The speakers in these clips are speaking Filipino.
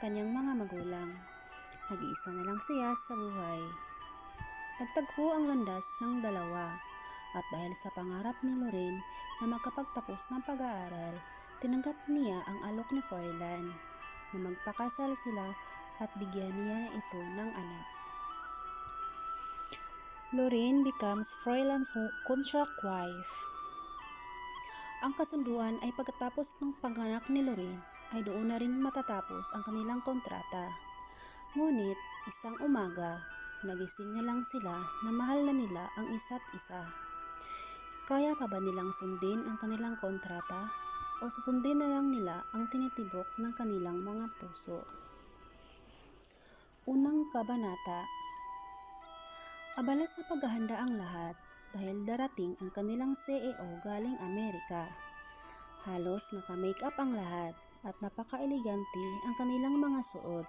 kanyang mga magulang. Nag-iisa na lang siya sa buhay. Nagtagpo ang landas ng dalawa at dahil sa pangarap ni Lorraine na makapagtapos ng pag-aaral, tinanggap niya ang alok ni Froilan na magpakasal sila at bigyan niya ito ng anak. Lorraine becomes Froilan's contract wife. Ang kasunduan ay pagkatapos ng panganak ni Lorraine ay doon na rin matatapos ang kanilang kontrata. Ngunit isang umaga, nagising na lang sila na mahal na nila ang isa't isa. Kaya pa ba nilang sundin ang kanilang kontrata o susundin na lang nila ang tinitibok ng kanilang mga puso? Unang kabanata. Abala sa paghahanda ang lahat dahil darating ang kanilang CEO galing Amerika. Halos naka-makeup ang lahat at napaka-elegante ang kanilang mga suot.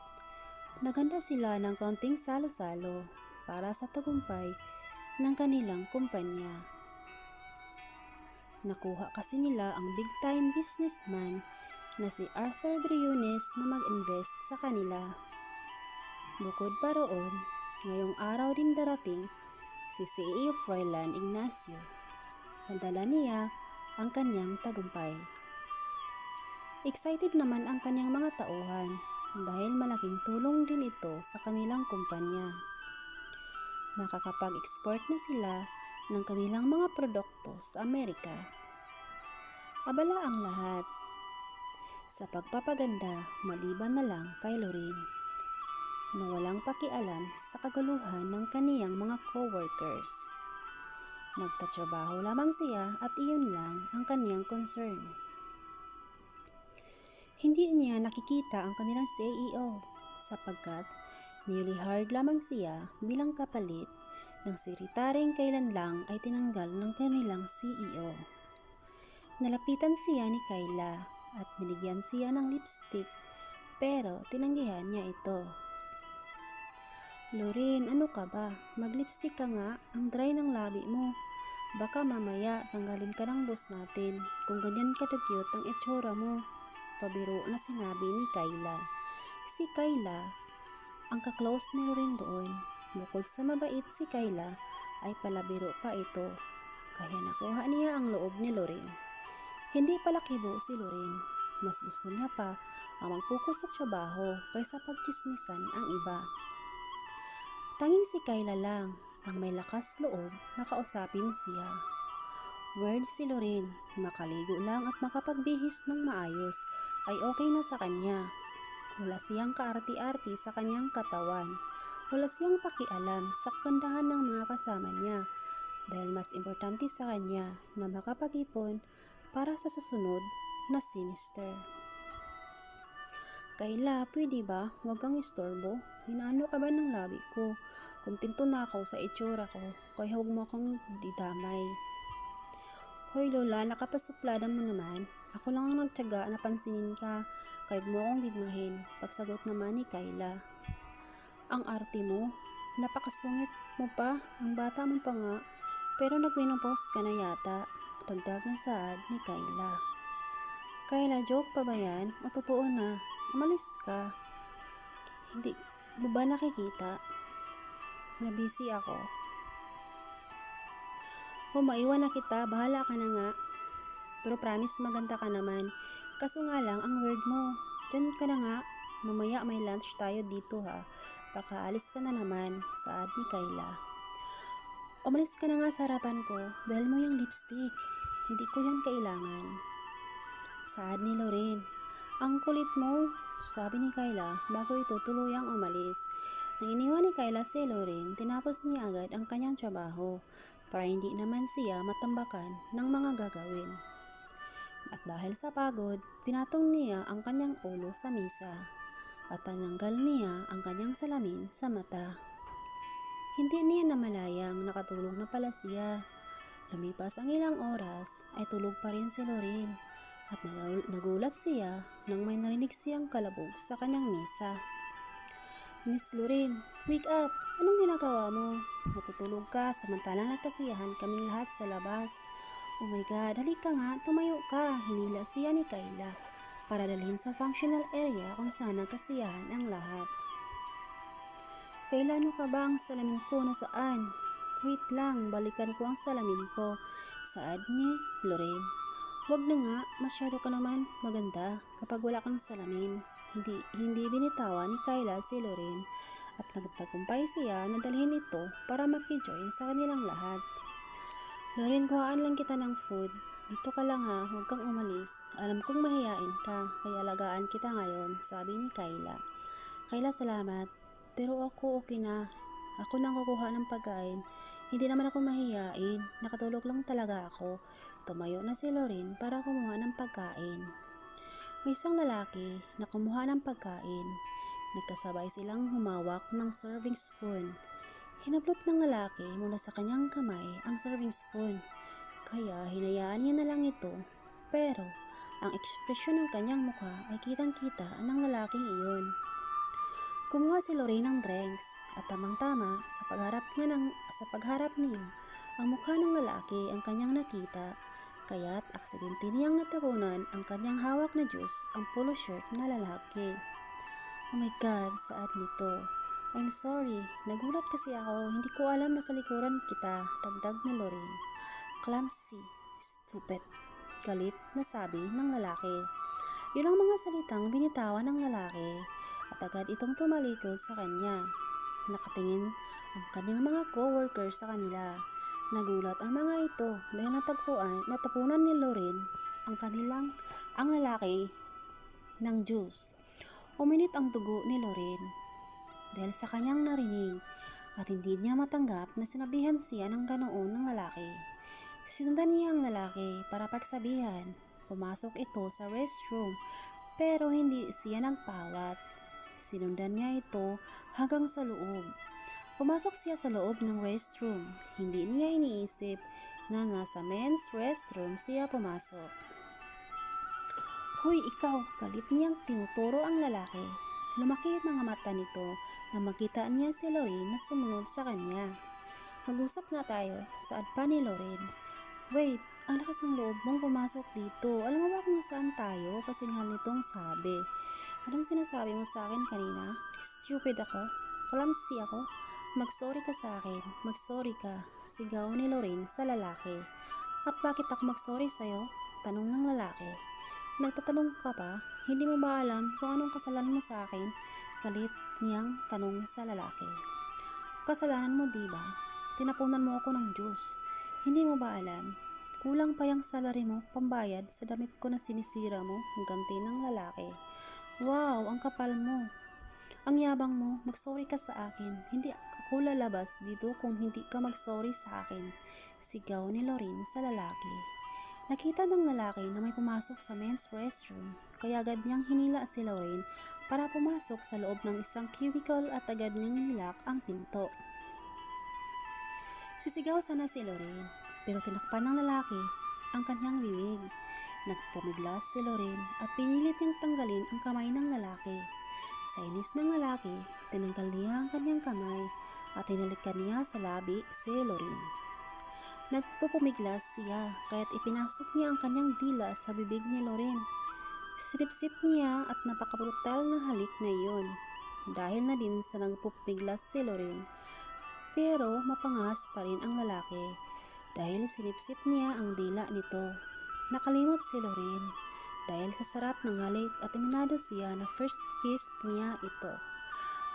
Naghanda sila ng kaunting salo-salo para sa tagumpay ng kanilang kumpanya. Nakuha kasi nila ang big-time businessman na si Arthur Briones na mag-invest sa kanila. Bukod pa roon, ngayong araw din darating si CEO Froilan Ignacio. Nadala niya ang kanyang tagumpay. Excited naman ang kanyang mga tauhan dahil malaking tulong din ito sa kanilang kumpanya. Makakapag-export na sila ng kanilang mga produkto sa Amerika. Abala ang lahat sa pagpapaganda maliban na lang kay Lorraine na walang pakialam sa kaguluhan ng kaniyang mga co-workers. Nagtatrabaho lamang siya at iyon lang ang kaniyang concern. Hindi niya nakikita ang kanilang CEO sapagkat newly hired lamang siya bilang kapalit ng sekretareng kailan lang ay tinanggal ng kanilang CEO. Nalapitan siya ni Kayla at binigyan siya ng lipstick pero tinanggihan niya ito. Lorraine, ano ka ba? Mag-lipstick ka nga, ang dry ng labi mo. Baka mamaya tanggalin ka ng boss natin kung ganyan ka-cute ang itsura mo. Pabiro na sinabi ni Kayla. Si Kayla, ang ka-close ni Lorraine doon. Bukod sa mabait si Kayla, ay palabiro pa ito. Kaya nakuha niya ang loob ni Lorraine. Hindi pala kibo si Lorraine. Mas gusto niya pa ang mag-focus sa trabaho kaysa pagchismisan ang iba. Tanging si Kayla lang ang may lakas loob na kausapin siya. Word si Lorraine, makaligo lang at makapagbihis ng maayos ay okay na sa kanya. Wala siyang kaarti-arti sa kanyang katawan. Wala siyang pakialam sa kagandahan ng mga kasama niya dahil mas importante sa kanya na makapag-ipon para sa susunod na semester. Kayla, pwede ba? Huwag kang istorbo. Hinaano ka ba ng labi ko? Kontento na ako sa itsura ko, kaya huwag mo akong didamay. Hoy Lola, nakapasuplada mo naman. Ako lang ang nagtyaga na pansinin ka, kaya huwag mo akong didmahin. Pagsagot naman ni Kayla. Ang arte mo, napakasungit mo pa, ang bata mo pa nga, pero nagmenopause ka na yata. Dagdag na saad ni Kayla. Kayla, joke pa ba yan? O totoo na? Umalis ka. Hindi mo ba nakikita? Nabisi ako. O maiwan na kita, bahala ka na nga. Pero promise maganda ka naman. Kaso nga lang, ang word mo. Diyan ka na nga. Mamaya may lunch tayo dito ha. Baka alis ka na naman, saad ni Kayla. Umalis ka na nga sa harapan ko dahil mo yung lipstick. Hindi ko yan kailangan. Saad ni Lorraine. Ang kulit mo, sabi ni Kayla bago ito tuluyang umalis. Nang iniwan ni Kayla si Lorraine, tinapos niya agad ang kanyang trabaho para hindi naman siya matambakan ng mga gagawin. At dahil sa pagod, pinatong niya ang kanyang ulo sa mesa at tinanggal niya ang kanyang salamin sa mata. Hindi niya namalayang nakatulog na pala siya. Lumipas ang ilang oras ay tulog pa rin si Lorraine at nagulat siya nang may narinig siyang kalabog sa kanyang mesa. Miss Lorraine, wake up! Anong ginagawa mo? Matutulog ka samantalang nagkasiyahan kaming lahat sa labas. Oh my God, halika nga, tumayo ka, hinila siya ni Kayla. para dalhin sa functional area kung saan nagkasiyahan ang lahat. Kailan ka ba ang salamin ko nasaan? Wait lang, balikan ko ang salamin ko. Saad ni Lorraine. Wag na nga, masyado ka naman maganda kapag wala kang salamin. Hindi binitawan ni Kayla si Lorraine at nagtagumpay siya na dalhin ito para makijoin sa kanilang lahat. Lorraine, kuhaan lang kita ng food. Dito ka lang ha, huwag kang umalis. Alam kong mahihain ka, kaya alagaan kita ngayon, sabi ni Kayla. Kayla, salamat. Pero ako okay na. Ako nang kukuha ng pagkain. Hindi naman ako mahihain. Nakatulog lang talaga ako. Tumayo na si Lorraine para kumuha ng pagkain. May isang lalaki na kumuha ng pagkain. Nagkasabay silang humawak ng serving spoon. Hinablot ng lalaki mula sa kanyang kamay ang serving spoon. Kaya hinayaan niya na lang ito. Pero ang ekspresyon ng kanyang mukha ay kitang-kita ng lalaking iyon. Kumuha si Lorraine ng drinks at tamang-tama sa pagharap niya ang mukha ng lalaki ang kanyang nakita, kaya't aksidente niyang natabunan ang kanyang hawak na juice ang polo shirt na lalaki. Oh my God, saad nito. I'm sorry, nagulat kasi ako, hindi ko alam na sa likuran kita, dagdag ni Lorraine. Clumsy, stupid, galit na sabi ng lalaki. Yun ang mga salitang binitawan ng lalaki. At agad itong tumalikod sa kanya. Nakatingin ang kanyang mga co-worker sa kanila. Nagulat ang mga ito dahil natapunan ni Lorraine ang lalaki ng juice. Uminit ang dugo ni Lorraine dahil sa kanyang narinig at hindi niya matanggap na sinabihan siya ng ganoon ng lalaki. Sinundan niya ang lalaki para pagsabihan. Pumasok ito sa restroom pero hindi siya nagpawat. Sinundan niya ito hanggang sa loob. Pumasok siya sa loob ng restroom. Hindi niya iniisip na nasa men's restroom siya pumasok. Hoy, ikaw! Galit niyang tinuturo ang lalaki. Lumaki ang mga mata nito na makita niya si Lorraine na sumunod sa kanya. Mag-usap nga tayo, saad pa ni Lorraine. Wait, ang lakas ng loob mong pumasok dito. Alam mo ba kung nasaan tayo? Kasi nga nitong sabi. Anong sinasabi mo sa akin kanina? Stupid ako? Clumsy ako? Mag-sorry ka sa akin. Mag-sorry ka. Sigaw ni Lorraine sa lalaki. At bakit ako mag-sorry sa'yo? Tanong ng lalaki. Nagtatanong ka pa? Hindi mo ba alam kung anong kasalanan mo sa akin? Galit niyang tanong sa lalaki. Kasalanan mo diba? Tinapunan mo ako ng juice. Hindi mo ba alam? Kulang pa yung salary mo, pambayad sa damit ko na sinisira mo, ganti ng lalaki. Wow, ang kapal mo. Ang yabang mo, mag-sorry ka sa akin. Hindi ako lalabas dito kung hindi ka mag-sorry sa akin. Sigaw ni Lorraine sa lalaki. Nakita ng lalaki na may pumasok sa men's restroom, kaya agad niyang hinila si Lorraine para pumasok sa loob ng isang cubicle at agad niyang nilak ang pinto. Sisigaw sana si Lorraine, pero tinakpan ng lalaki ang kanyang bibig. Nagpumiglas si Lorraine at pinilit niyang tanggalin ang kamay ng lalaki. Sa inis ng lalaki, tinanggal niya ang kanyang kamay at hinalikan niya sa labi si Lorraine. Nagpupumiglas siya kaya't ipinasok niya ang kanyang dila sa bibig ni Lorraine. Sinipsip niya at napakabrutal na halik na iyon dahil na din sa nagpupumiglas si Lorraine. Pero mapangas pa rin ang lalaki dahil sinipsip niya ang dila nito. Nakalimot si Lorraine dahil sa sarap ng halik at iminado siya na first kiss niya ito.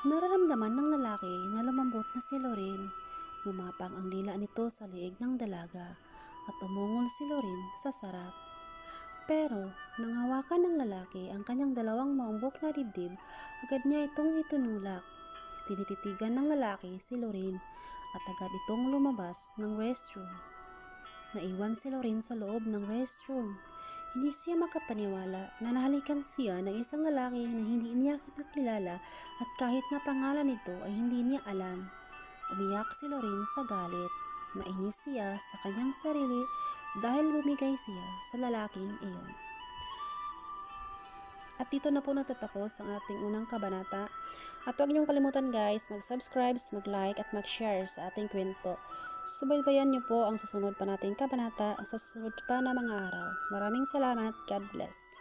Nararamdaman ng lalaki na lumambot na si Lorraine. Gumapang ang dila nito sa liig ng dalaga at umungol si Lorraine sa sarap. Pero nang hawakan ng lalaki ang kanyang dalawang maumbok na dibdib, agad niya itong itinulak. Tinititigan ng lalaki si Lorraine at agad itong lumabas ng restroom. Naiwan si Lorraine sa loob ng restroom. Hindi siya makapaniwala na nahalikan siya ng isang lalaki na hindi niya nakilala at kahit na pangalan nito ay hindi niya alam. Umiyak si Lorraine sa galit. Nainis siya sa kanyang sarili dahil bumigay siya sa lalaking iyon. At dito na po natatapos ang ating unang kabanata. At huwag niyong kalimutan guys, mag-subscribe, mag-like at mag-share sa ating kwento. Subaybayan niyo po ang susunod pa nating kabanata sa susunod pa na mga araw. Maraming salamat. God bless.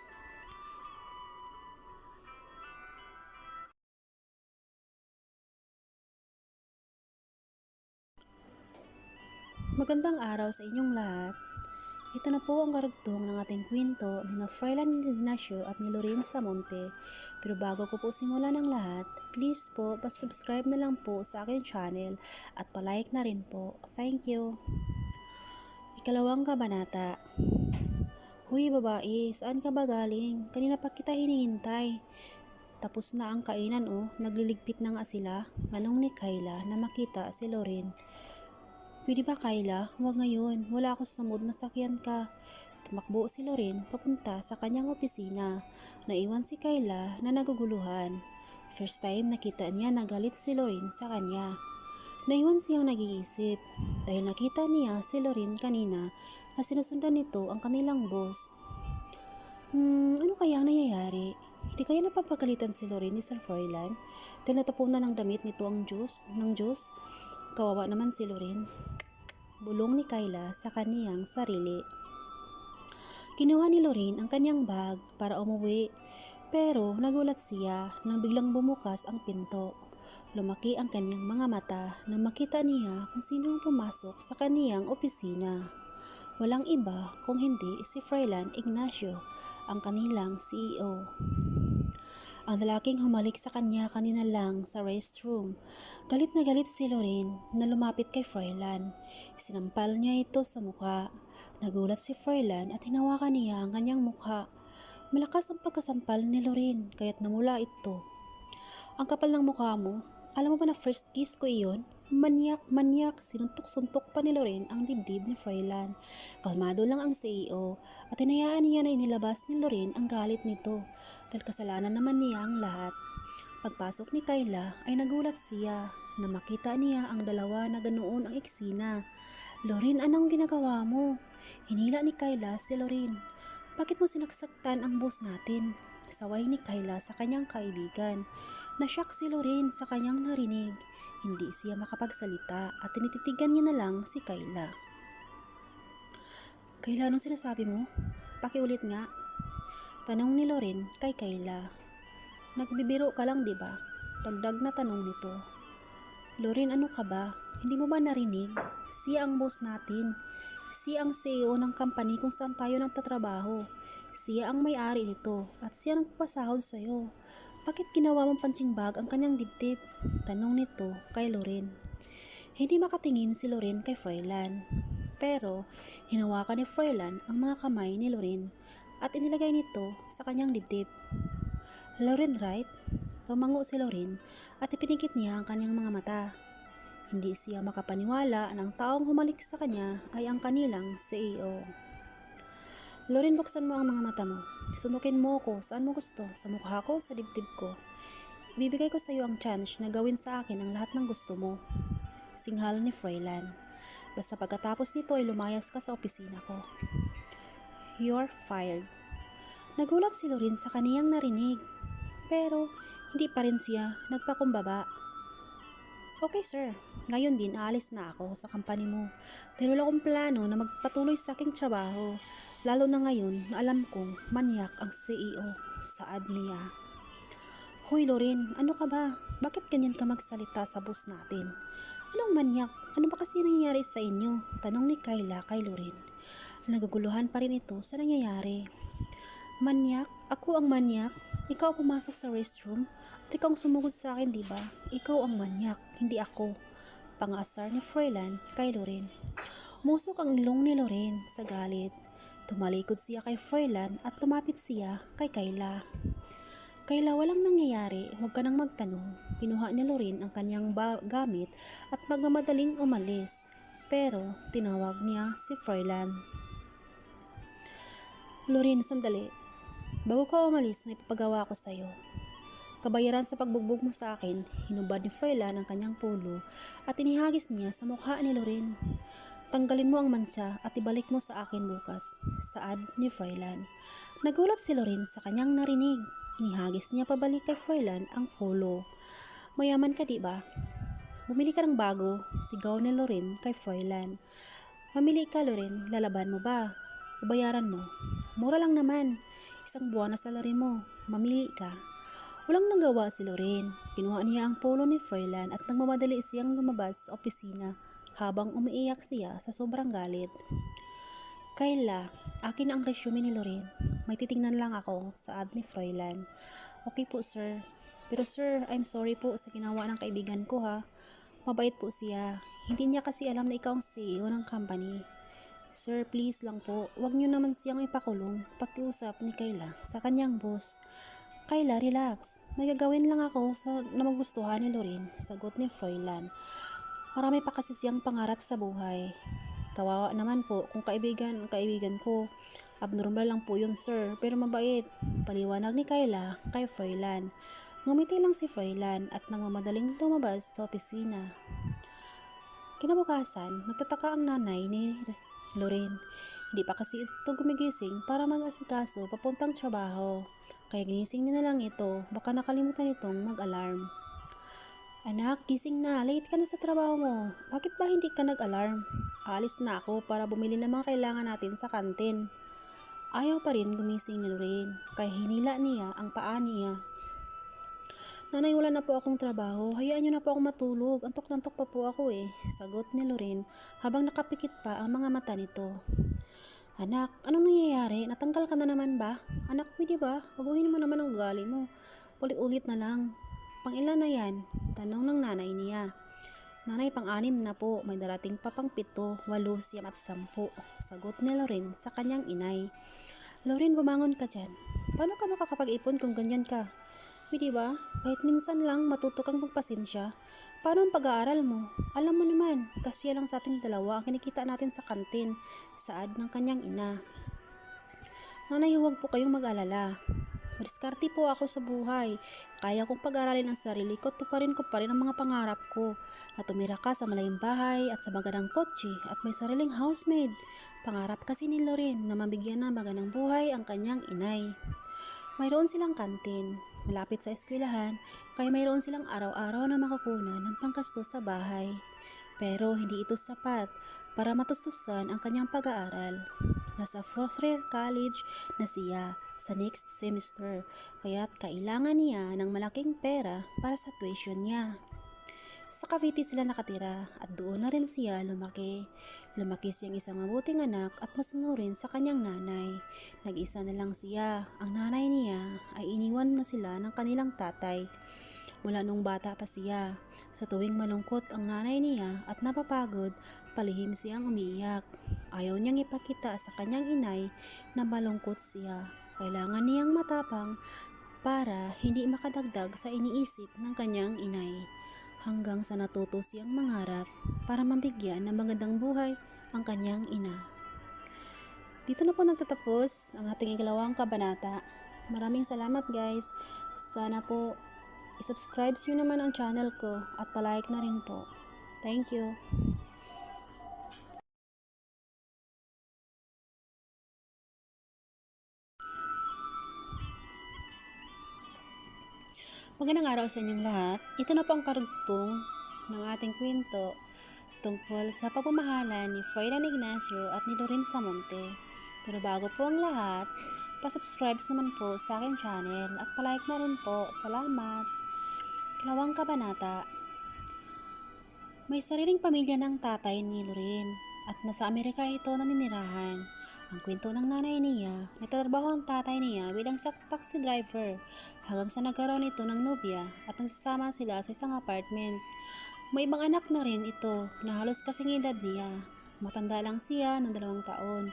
Magandang araw sa inyong lahat. Ito na po ang karugtong ng ating kwento ni na Froilan Ignacio at ni Lorraine Samonte. Pero bago ko po simulan ng lahat, please po pa-subscribe na lang po sa aking channel at pa-like na rin po. Thank you. Ikalawang kabanata. Huy babae, saan ka ba galing? Kanina pa kita hinihintay. Tapos na ang kainan nagliligpit na nga sila. Tanong ni Kayla na makita si Lorraine. Pwede ba Kayla? Huwag ngayon. Wala ako sa mood na sakyan ka. Tumakbo si Lorraine papunta sa kanyang opisina. Naiwan si Kayla na naguguluhan. First time nakita niya na galit si Lorraine sa kanya. Naiwan siyang nag-iisip dahil nakita niya si Lorraine kanina na sinusundan nito ang kanilang boss. Ano kaya ang nangyayari? Hindi kaya napapagalitan si Lorraine ni Sir Froilan dahil natapunan ng damit nito ang juice? Kawawa naman si Lorraine. Bulong ni Kayla sa kaniyang sarili. Kinuha ni Lorraine ang kanyang bag para umuwi, pero nagulat siya nang biglang bumukas ang pinto. Lumaki ang kanyang mga mata nang makita niya kung sino ang pumasok sa kaniyang opisina. Walang iba kung hindi si Froilan Ignacio, ang kanilang CEO. Ang lalaking humalik sa kanya kanina lang sa restroom. Galit na galit si Lorraine na lumapit kay Froilan. Sinampal niya ito sa mukha. Nagulat si Froilan at hinawakan niya ang kanyang mukha. Malakas ang pagkasampal ni Lorraine kaya't namula ito. Ang kapal ng mukha mo, alam mo ba na first kiss ko iyon? Manyak, sinuntok-suntok pa ni Lorraine ang dibdib ni Froilan. Kalmado lang ang CEO at hinayaan niya na inilabas ni Lorraine ang galit nito dahil kasalanan naman niya ang lahat. Pagpasok ni Kayla ay nagulat siya na makita niya ang dalawa na ganoon ang eksena. Lorraine, anong ginagawa mo? Hinila ni Kayla si Lorraine. Bakit mo sinaksaktan ang boss natin? Saway ni Kayla sa kanyang kaibigan. Nashock si Lorraine sa kanyang narinig. Hindi siya makapagsalita at tinititigan niya na lang si Kayla. Kayla, anong sinasabi mo? Pakiulit nga. Tanong ni Lorraine kay Kayla. Nagbibiro ka lang, di ba? Dagdag na tanong nito. Lorraine, ano ka ba? Hindi mo ba narinig? Siya ang boss natin. Siya ang CEO ng company kung saan tayo nagtatrabaho. Siya ang may-ari nito at siya ang nagpapasahod sa'yo. Bakit ginawa mong punching bag ang kanyang dibdib? Tanong nito kay Lorraine. Hindi makatingin si Lorraine kay Froilan. Pero hinawakan ni Froilan ang mga kamay ni Lorraine at inilagay nito sa kanyang dibdib. Lorraine, right? Pamango si Lorraine at ipinikit niya ang kanyang mga mata. Hindi siya makapaniwala na ang taong humalik sa kanya ay ang kanilang CEO. Lorraine, buksan mo ang mga mata mo. Sundukin mo ko. Saan mo gusto? Sa mukha ko? Sa dibdib ko? Ibibigay ko sa iyo ang chance na gawin sa akin ang lahat ng gusto mo. Singhal ni Froilan. Basta pagkatapos nito ay lumayas ka sa opisina ko. You're fired. Nagulat si Lorraine sa kaniyang narinig. Pero hindi pa rin siya nagpakumbaba. Okay sir, ngayon din aalis na ako sa company mo. Pero wala akong plano na magpatuloy sa aking trabaho. Lalo na ngayon na alam kong manyak ang CEO, saad niya. Hoy Lorraine, ano ka ba? Bakit ganyan ka magsalita sa boss natin? Anong manyak? Ano ba kasi nangyayari sa inyo? Tanong ni Kayla kay Lorraine. Naguguluhan pa rin ito sa nangyayari. Manyak? Ako ang manyak? Ikaw pumasok sa restroom at ikaw ang sumugod sa akin, diba? Ikaw ang manyak, hindi ako. Pang-asar ni Froilan kay Lorraine. Musok ang ilong ni Lorraine sa galit. Tumalikod siya kay Froilan at tumapit siya kay Kayla. Kayla, walang nangyayari, huwag ka nang magtanong. Pinuha ni Lorraine ang kanyang gamit at magmamadaling umalis. Pero tinawag niya si Froilan. Lorraine, sandali. Bago ka umalis, may papagawa ko sa'yo. Kabayaran sa pagbugbog mo sa akin, hinubad ni Froilan ang kanyang polo at inihagis niya sa mukha ni Lorraine. Tanggalin mo ang mantsa at ibalik mo sa akin bukas, saad ni Froilan. Nagulat si Lorraine sa kanyang narinig. Inihagis niya pabalik kay Froilan ang polo. Mayaman ka, diba? Bumili ka ng bago, sigaw ni Lorraine kay Froilan. Mamili ka, Lorraine, lalaban mo ba? O bayaran mo? Mura lang naman. Isang buwan na salary mo. Mamili ka. Walang nagawa si Lorraine. Kinuha niya ang polo ni Froilan at nagmamadali siyang lumabas sa opisina habang umiiyak siya sa sobrang galit. Kayla, akin ang resume ni Loren. May titingnan lang ako sa ad ni Froilan. Okay po sir. Pero sir, I'm sorry po sa ginawa ng kaibigan ko ha. Mabait po siya. Hindi niya kasi alam na ikaw ang CEO ng company. Sir, please lang po, wag niyo naman siyang ipakulong. Pakiusap ni Kayla sa kanyang boss. Kayla, relax. May gagawin lang ako na magustuhan ni Loren, sagot ni Froilan. Marami pa kasi siyang pangarap sa buhay. Kawawa naman po kung kaibigan ko. Abnormal lang po yun sir, pero mabait. Paliwanag ni Kayla kay Froilan. Ngumiti lang si Froilan at nagmamadaling lumabas sa opisina. Kinabukasan, nagtataka ang nanay ni Loren. Hindi pa kasi ito gumigising para mag-asikaso papuntang trabaho. Kaya ginising niya na lang ito, baka nakalimutan itong mag-alarm. Anak, gising na, late ka na sa trabaho mo. Bakit ba hindi ka nag-alarm? Aalis na ako para bumili ng mga kailangan natin sa kantin. Ayaw pa rin gumising ni Loren, kaya hinila niya ang paa niya. Nanay, wala na po akong trabaho. Hayaan niyo na po ako matulog. Antok na antok pa po ako eh. Sagot ni Loren habang nakapikit pa ang mga mata nito. Anak, anong nangyayari? Natanggal ka na naman ba? Anak, pwede ba? Baguhin mo naman ang ugali mo. Ulit-ulit na lang. Pang-ilan na yan? Tanong ng nanay niya. Nanay, pang-anim na po. May darating pa pang 7, 8, 9 at 10. Sagot ni Loren sa kanyang inay. Loren, bumangon ka dyan. Paano ka makakapag-ipon kung ganyan ka? Pwede ba? Kahit minsan lang matuto kang magpasensya. Paano ang pag-aaral mo? Alam mo naman, kasya lang sa ating dalawa ang kinikita natin sa kantin, saad ng kanyang ina. Nanay, huwag po kayong mag-alala. Madiskarte po ako sa buhay. Kaya kong pag-aralin ang sarili ko, tuparin ko pa rin ang mga pangarap ko. Na tumira ka sa malayang bahay at sa magandang kotse at may sariling housemaid. Pangarap kasi ni Loren na mabigyan ng magandang buhay ang kanyang inay. Mayroon silang kantin, malapit sa eskwelahan, kaya mayroon silang araw-araw na makukunan ng panggastos sa bahay. Pero hindi ito sapat para matustusan ang kanyang pag-aaral. Nasa 4th year college na siya sa next semester, kaya't kailangan niya ng malaking pera para sa tuition niya. Sa Cavite sila nakatira at doon na rin siya lumaki. Lumaki siyang isang mabuting anak at masunurin sa kanyang nanay. Nag-isa na lang siya. Ang nanay niya ay iniwan na sila ng kanilang tatay. Mula nung bata pa siya. Sa tuwing malungkot ang nanay niya at napapagod, palihim siyang umiiyak. Ayaw niyang ipakita sa kanyang inay na malungkot siya. Kailangan niyang matapang para hindi makadagdag sa iniisip ng kanyang inay. Hanggang sa natuto siyang mangarap para mabigyan ng magandang buhay ang kanyang ina. Dito na po nagtatapos ang ating ikalawang kabanata. Maraming salamat guys. Sana po i-subscribe nyo naman ang channel ko at palike na rin po. Thank you. Magandang araw sa inyong lahat. Ito na po ang karugtong ng ating kwento tungkol sa pagmamahalan ni Froilan Ignacio at ni Loren Samonte. Pero bago po ang lahat, pa-subscribe naman po sa aking channel at palike na rin po. Salamat! Ikalawang kabanata. May sariling pamilya ng tatay ni Loren at nasa Amerika ito naninirahan. Ang kwento ng nanay niya, nagtatrabaho ang tatay niya bilang taxi driver hanggang sa nagkaroon ito ng nobya at nagsasama sila sa isang apartment. May ibang anak na rin ito na halos kasing edad niya. Matanda lang siya ng 2 taon.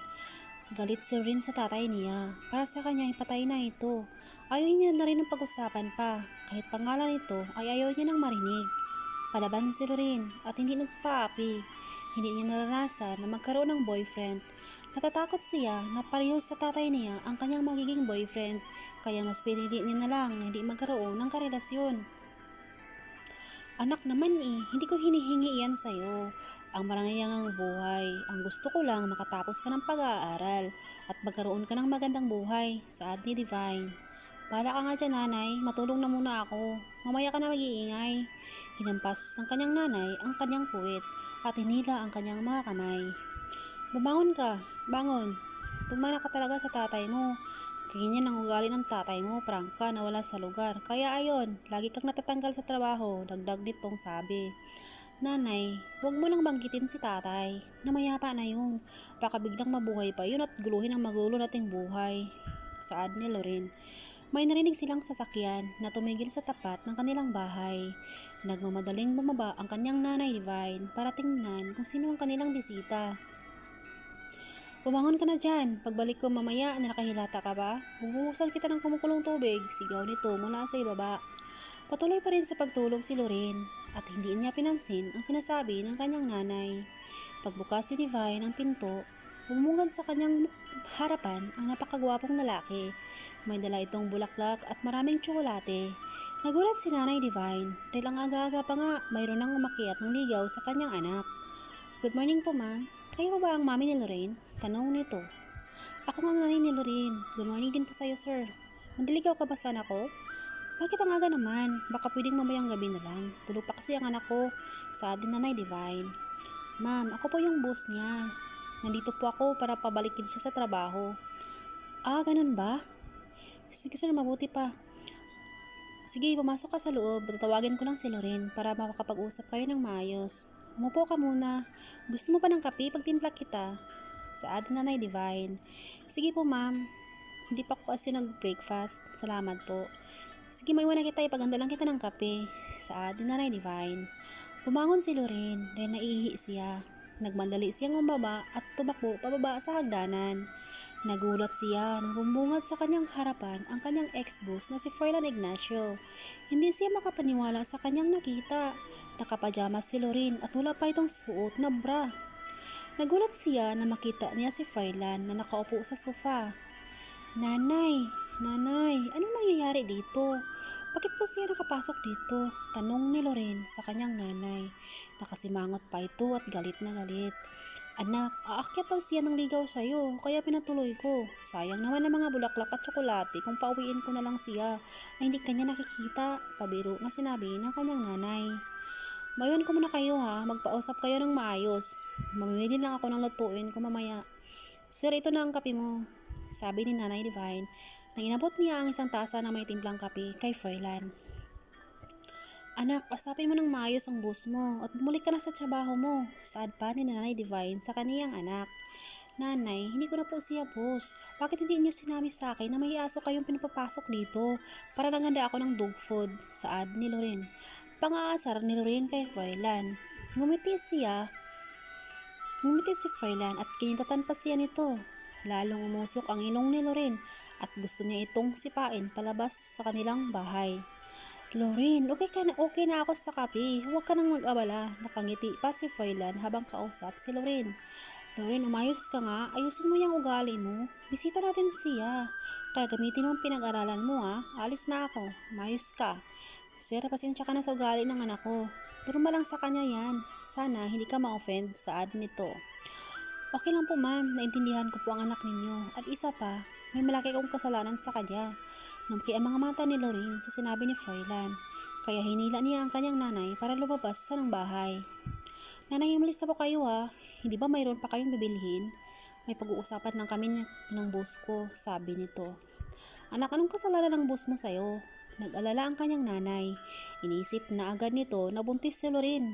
Galit si Loren sa tatay niya. Para sa kanya ipatay na ito. Ayaw niya na rin ng pag-usapan pa. Kahit pangalan nito ay ayaw niya nang marinig. Palaban si Loren at hindi nagpaapi. Hindi niya naranasan na magkaroon ng boyfriend. Natatakot siya na pareho sa tatay niya ang kanyang magiging boyfriend, kaya mas pinili niya na lang na hindi magkaroon ng karelasyon. Anak naman hindi ko hinihingi yan sa'yo. Ang marangyang buhay. Ang gusto ko lang makatapos ka ng pag-aaral at magkaroon ka ng magandang buhay, saad ni Divine. Bala ka nga dyan nanay, matulong na muna ako. Mamaya ka na mag-iingay. Hinampas ng kanyang nanay ang kanyang puwit at hinila ang kanyang mga kamay. Bumangon ka, bangon. Tumana ka talaga sa tatay mo. Ganyan ang ugali ng tatay mo, prangka na wala sa lugar. Kaya ayon, lagi kang natatanggal sa trabaho, dagdag nitong sabi. Nanay, huwag mo lang banggitin si tatay. Namayapa na yun. Baka biglang mabuhay pa yun at guluhin ang magulo nating buhay. Saad ni Loren. May narinig silang sasakyan na tumigil sa tapat ng kanilang bahay. Nagmamadaling bumaba ang kanyang nanay Divine para tingnan kung sino ang kanilang bisita. Bumangon ka na dyan. Pagbalik ko mamaya na nakahilata ka ba? Bubuhusan kita ng kumukulong tubig. Sigaw nito mula sa ibaba. Patuloy pa rin sa pagtulog si Loren at hindi niya pinansin ang sinasabi ng kanyang nanay. Pagbukas ni Divine ang pinto, bumungad sa kanyang harapan ang napakagwapong lalaki. May dala itong bulaklak at maraming tsokolate. Nagulat si Nanay Divine dahil ang aga-aga pa nga mayroon nang umakyat ng ligaw sa kanyang anak. Good morning po, ma'am. Kayo ba ang mami ni Loren? Tanong nito. Ako nga ang nanay ni Loren. Good morning din po sa'yo, sir. Mandiligaw ka ba sa anak ko? Bakit ang aga naman? Baka pwedeng mamayang gabi na lang. Tulog pa kasi ang anak ko. Sa atin Nanay Divine. Ma'am, ako po yung boss niya. Nandito po ako para pabalikin siya sa trabaho. Ah, ganun ba? Sige sir, mabuti pa. Sige, pumasok ka sa loob. Tatawagin ko lang si Loren para makapag-usap kayo ng maayos. Umupo ka muna. Gusto mo pa ng kape pag timpla kita? Sa atin Nanay Divine. Sige po ma'am. Hindi pa ako kasi nag-breakfast. Salamat po. Sige, may iwan na kita. Ipaganda lang kita ng kape. Sa atin Nanay Divine. Bumangon si Loren dahil naiihi siya. Nagmandali siyang mababa at tumakbo pababa sa hagdanan. Nagulat siya nang bumungad sa kanyang harapan ang kanyang ex-boss na si Froilan Ignacio. Hindi siya makapaniwala sa kanyang nakita. Nakapajamas si Loren at wala pa itong suot na bra. Nagulat siya na makita niya si Froilan na nakaupo sa sofa. Nanay, anong nangyayari dito? Bakit po siya nakapasok dito? Tanong ni Loren sa kanyang nanay. Nakasimangot pa ito at galit na galit. Anak, aakyat daw siya ng ligaw sa'yo, kaya pinatuloy ko. Sayang naman ang mga bulaklak at tsokolate kung pauwiin ko na lang siya ay hindi kanya nakikita. Pabiro nga sinabi ng kanyang nanay. Bayan ko muna kayo ha, magpausap kayo ng maayos. Mamimili lang ako ng lutuin ko mamaya. Sir, ito na ang kape mo. Sabi ni Nanay Divine nang inabot niya ang isang tasa na may timplang kape kay Froilan. Anak, usapin mo ng maayos ang boss mo at bumalik ka na sa trabaho mo. Saad pa ni Nanay Divine sa kaniyang anak. Nanay, hindi ko na po siya boss. Bakit hindi niyo sinabi sa akin na may aso kayong pinapapasok dito para nanganda ako ng dog food? Saad ni Loren. Pang-aasar ni Loren kay Froilan. Ngumiti si Froilan at kinitatan pa siya nito. Lalong umusok ang ilong ni Loren at gusto niya itong sipain palabas sa kanilang bahay. Loren, okay na ako sa kape. Huwag ka nang mag-abala. Napangiti pa si Froilan habang kausap si Loren. Loren, umayos ka nga. Ayusin mo yung ugali mo. Bisita natin siya. Kaya gamitin mo ang pinag-aralan mo ha. Alis na ako. Umayos ka. Sir, pasensya ka na sa ugali ng anak ko. Normal lang sa kanya yan. Sana hindi ka ma-offend sa ad nito. Okay lang po ma'am, naintindihan ko po ang anak ninyo. At isa pa, may malaki akong kasalanan sa kanya. Namki ang mga mata ni Loren sa sinabi ni Froilan. Kaya hinila niya ang kanyang nanay para lumabas sa ng bahay. Nanay, umalis na po kayo ha. Hindi ba mayroon pa kayong bibilhin? May pag-uusapan lang kami ng boss ko, sabi nito. Anak, anong kasalanan ng boss mo sa'yo? Nag-alala ang kanyang nanay. Inisip na agad nito na buntis si Loren.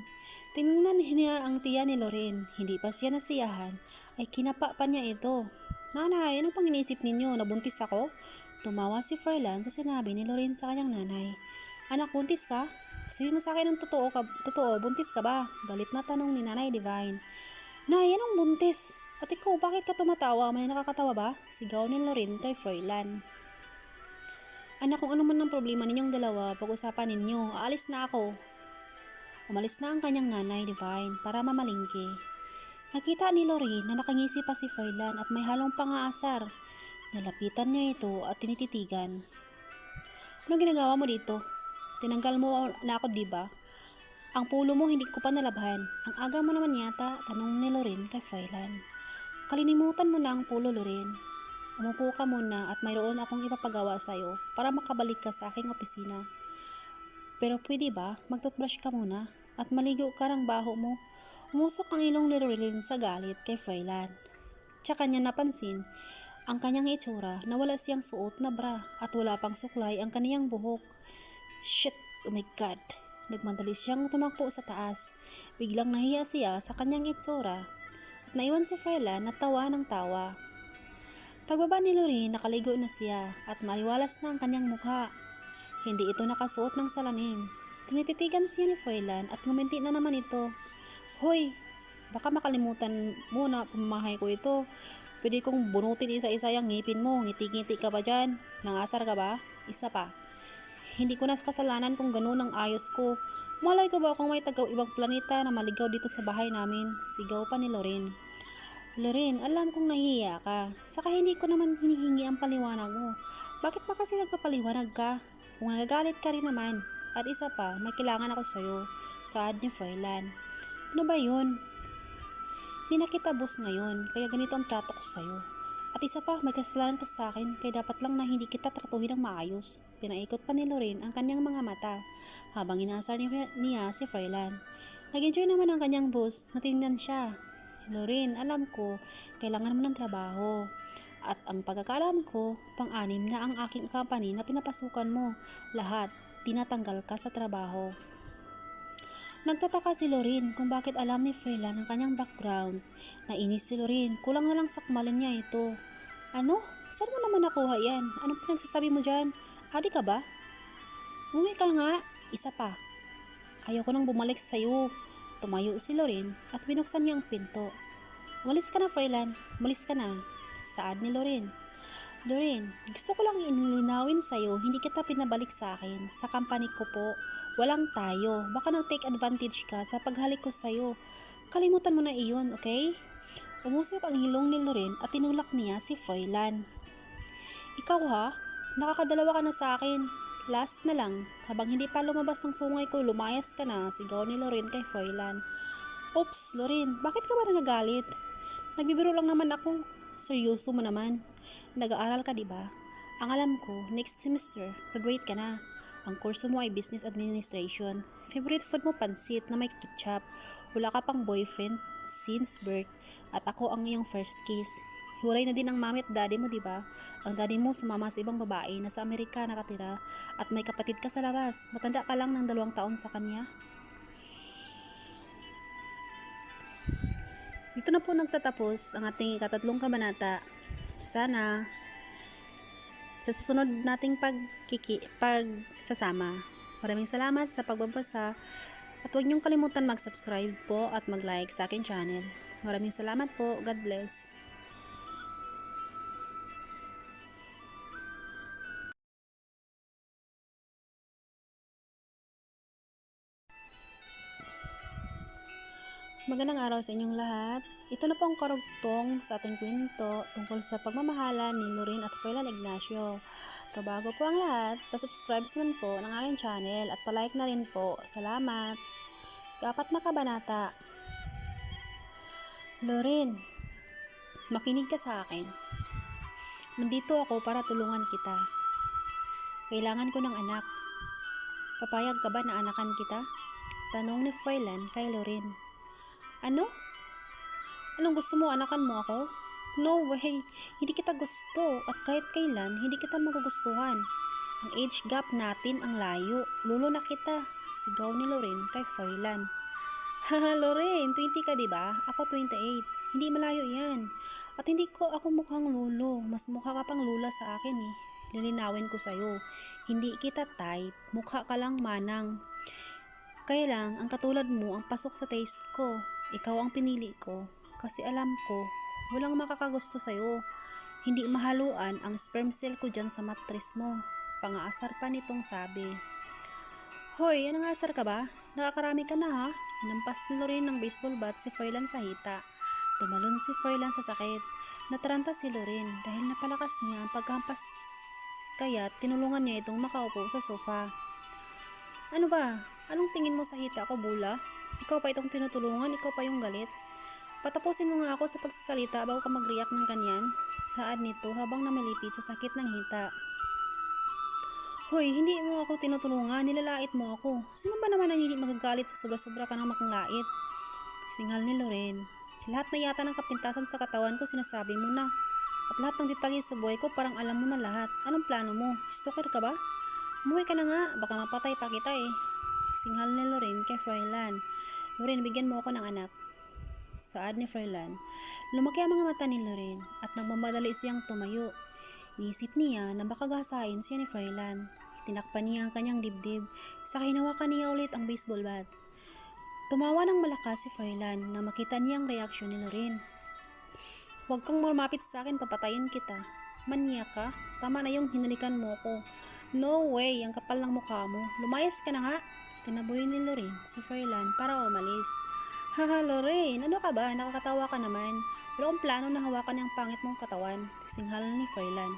Tinignan niya ang tiya ni Loren. Hindi pa siya nasiyahan, ay kinapa pa niya ito. Nanay, ano pang inisip ninyo? Nabuntis ako? Tumawa si Froilan sa sinabi ni Loren sa kanyang nanay. Anak, buntis ka? Sabihin mo sa akin ng totoo, buntis ka ba? Galit na tanong ni Nanay Divine. Nay, anong buntis? At ikaw, bakit ka tumatawa? May nakakatawa ba? Sigaw ni Loren kay Froilan. Anak, kung ano man ang problema ninyong dalawa, pag-usapan ninyo. Aalis na ako. Umalis na ang kanyang Nanay Divine para mamalingki. Nakita ni Loren na nakangisi pa si Froilan at may halong pang-aasar. Nalapitan niya ito at tinititigan. Anong ginagawa mo dito? Tinanggal mo na ako, diba? Ang pulo mo hindi ko pa nalabhan. Ang aga mo naman yata, tanong ni Loren kay Froilan. Kalinimutan mo na ang pulo, Loren. Umupo ka muna at mayroon akong ipapagawa sa'yo para makabalik ka sa aking opisina. Pero pwede ba? Mag-toothbrush ka muna at maligo ka ng baho mo. Umusok ang ilong ni Loren sa galit kay Froilan. Tsaka niya napansin ang kanyang itsura na wala siyang suot na bra at wala pang suklay ang kaniyang buhok. Shit! Oh my God! Nagmadali siyang tumakbo sa taas. Biglang nahiya siya sa kanyang itsura at naiwan si Froilan na tawa ng tawa. Pagbaba ni Lorraine, nakaligo na siya at maliwalas na ang kanyang mukha. Hindi ito nakasuot ng salamin. Tinititigan siya ni Froilan at ngumiti na naman ito. Hoy, baka makalimutan mo na pamamahay ko ito. Pwede kong bunutin isa-isa yung ngipin mo. Ngiti-ngiti ka ba dyan? Nangasar ka ba? Isa pa. Hindi ko na kasalanan kung ganun ang ayos ko. Malay ko ba kung may tagaw ibang planeta na maligaw dito sa bahay namin? Sigaw pa ni Lorraine. Lorraine, alam kong nahihiya ka. Saka hindi ko naman hinihingi ang paliwanag mo. Bakit ba kasi nagpapaliwanag ka? Kung nagagalit ka rin naman. At isa pa, may kailangan ako sa'yo. Saad ni Froilan. Ano ba yun? Hindi na kita boss ngayon, kaya ganito ang trato ko sa'yo. At isa pa, may kasalanan ka sa akin, kaya dapat lang na hindi kita tratuhin ng maayos. Pinaikot pa ni Lorraine ang kanyang mga mata, habang inaasar niya si Froilan. Nag-enjoy naman ang kanyang boss, natingnan siya. Lorraine, alam ko, kailangan mo ng trabaho. At ang pagkakaalam ko, pang-anim na ang aking company na pinapasukan mo. Lahat, tinatanggal ka sa trabaho. Nagtataka si Lorraine kung bakit alam ni Froilan ang kanyang background. Nainis si Lorraine, kulang na lang sakmalin niya ito. Ano? Saan mo naman nakuha yan? Anong pinagsasabi mo dyan? Adi ka ba? Umuwi ka nga. Isa pa. Ayoko nang bumalik sa'yo. Tumayo si Lorraine at binuksan niya ang pinto. Umalis ka na, Froilan. Umalis ka na. Saad ni Lorraine. Lorraine, gusto ko lang ilinawin sa'yo, hindi kita pinabalik sa akin. Sa company ko po, walang tayo. Baka nag-take advantage ka sa paghalik ko sa'yo. Kalimutan mo na iyon, okay? Umusok ang hilong ni Lorraine at tinulak niya si Froilan. Ikaw ha? Nakakadalawa ka na sa akin. Last na lang, habang hindi pa lumabas ng sungay ko, lumayas ka na, sigaw ni Lorraine kay Froilan. Oops, Lorraine, bakit ka ba nagagalit? Nagbibiro lang naman ako. Seryoso mo naman. Nag-aaral ka, diba? Ang alam ko, next semester, graduate ka na. Ang kurso mo ay Business Administration. Favorite food mo pansit na may ketchup. Wala ka pang boyfriend since birth. At ako ang iyong first kiss. Hiwalay na din ang mami at daddy mo, diba? Ang daddy mo sumama sa ibang babae na sa Amerika nakatira at may kapatid ka sa labas. Matanda ka lang ng 2 taon sa kanya. Dito na po nagtatapos ang ating ika-3 kabanata. Sana sa susunod nating pagsasama. Maraming salamat sa pagbabasa at huwag niyong kalimutan mag-subscribe po at mag-like sa aking channel. Maraming salamat po. God bless. Magandang araw sa inyong lahat. Ito na po ang karugtong sa ating kwento tungkol sa pagmamahalan ni Lorraine at Froilan Ignacio. Pero bago po ang lahat, pasubscribe naman po ng aking channel at palike na rin po. Salamat. Ika-4 na kabanata. Lorraine, makinig ka sa akin. Nandito ako para tulungan kita. Kailangan ko ng anak. Papayag ka ba na anakan kita? Tanong ni Froilan kay Lorraine. Ano? Anong gusto mo? Anakan mo ako? No way! Hindi kita gusto at kahit kailan hindi kita magugustuhan. Ang age gap natin ang layo. Lolo na kita. Sigaw ni Lorraine kay Froilan. Haha, Lorraine, 20 ka diba? Ako 28. Hindi malayo yan. At hindi ko ako mukhang lolo. Mas mukha ka pang lula sa akin eh. Lilinawin ko sa'yo. Hindi kita type. Mukha ka lang manang. Kaya lang, ang katulad mo ang pasok sa taste ko. Ikaw ang pinili ko. Kasi alam ko, walang makakagusto sa'yo. Hindi mahaluan ang sperm cell ko dyan sa mattress mo. Pangaasar pa nitong sabi. Hoy, anong asar ka ba? Nakakarami ka na ha? Hinampas ni Lorraine ng baseball bat si Froilan sa hita. Tumalon si Froilan sa sakit. Nataranta si Lorraine dahil napalakas niya ang paghampas. Kaya tinulungan niya itong makaupo sa sofa. Ano ba? Anong tingin mo sa hita ko, bula? Ikaw pa itong tinutulungan, ikaw pa yung galit. Patapusin mo nga ako sa pagsasalita bago ka mag-react ng kanyan. Saad nito habang namilipit sa sakit ng hita. Hoy, hindi mo ako tinutulungan, nilalait mo ako. Sino ba naman ang hindi magagalit sa sobra-sobra ka ng makanglait? Singal ni Lorraine. Lahat na yata ng kapintasan sa katawan ko sinasabi mo na. At lahat ng detalye sa buhay ko parang alam mo na lahat. Anong plano mo? Stalker ka ba? Umuwi ka na nga, baka mapatay pa kita eh. Singhal ni Loren kay Froilan. Loren, bigyan mo ako ng anak. Saad ni Froilan. Lumaki ang mga mata ni Loren at nagmamadali siyang tumayo. Inisip niya na baka gasain siya ni Froilan. Tinakpan niya ang kanyang dibdib, saka hinawakan niya ulit ang baseball bat. Tumawa ng malakas si Froilan na makita niya ang reaksyon ni Loren. Huwag kang lumapit sa akin, papatayin kita. Manya ka? Tama na yung hinalikan mo ko. No way, ang kapal ng mukha mo. Lumayas ka na nga. Tinaboy ni Loren si Froilan para umalis. Haha, Loren, ano ka ba? Nakakatawa ka naman. Wala akong plano na hawakan yung pangit mong katawan. Singhal ni Froilan.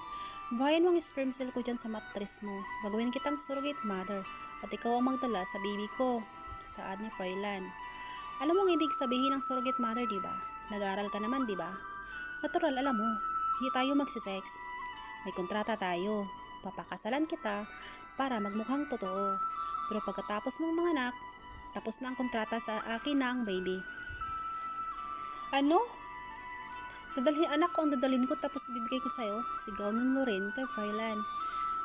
Bahayan mo ang sperm cell ko dyan sa mattress mo. Gagawin kitang surrogate mother at ikaw ang magdala sa baby ko. Saad ni Froilan. Alam mo ang ibig sabihin ng surrogate mother, diba? Nag-aaral ka naman, diba? Natural, alam mo. Hindi tayo magsisex. May kontrata tayo. Papakasalan kita para magmukhang totoo. Pero pagkatapos mong manganak, tapos na ang kontrata, sa akin na ang baby. Ano? Anak ko ang dadalhin ko tapos ibibigay ko sa'yo. Sigaw ng Loren kay Froilan.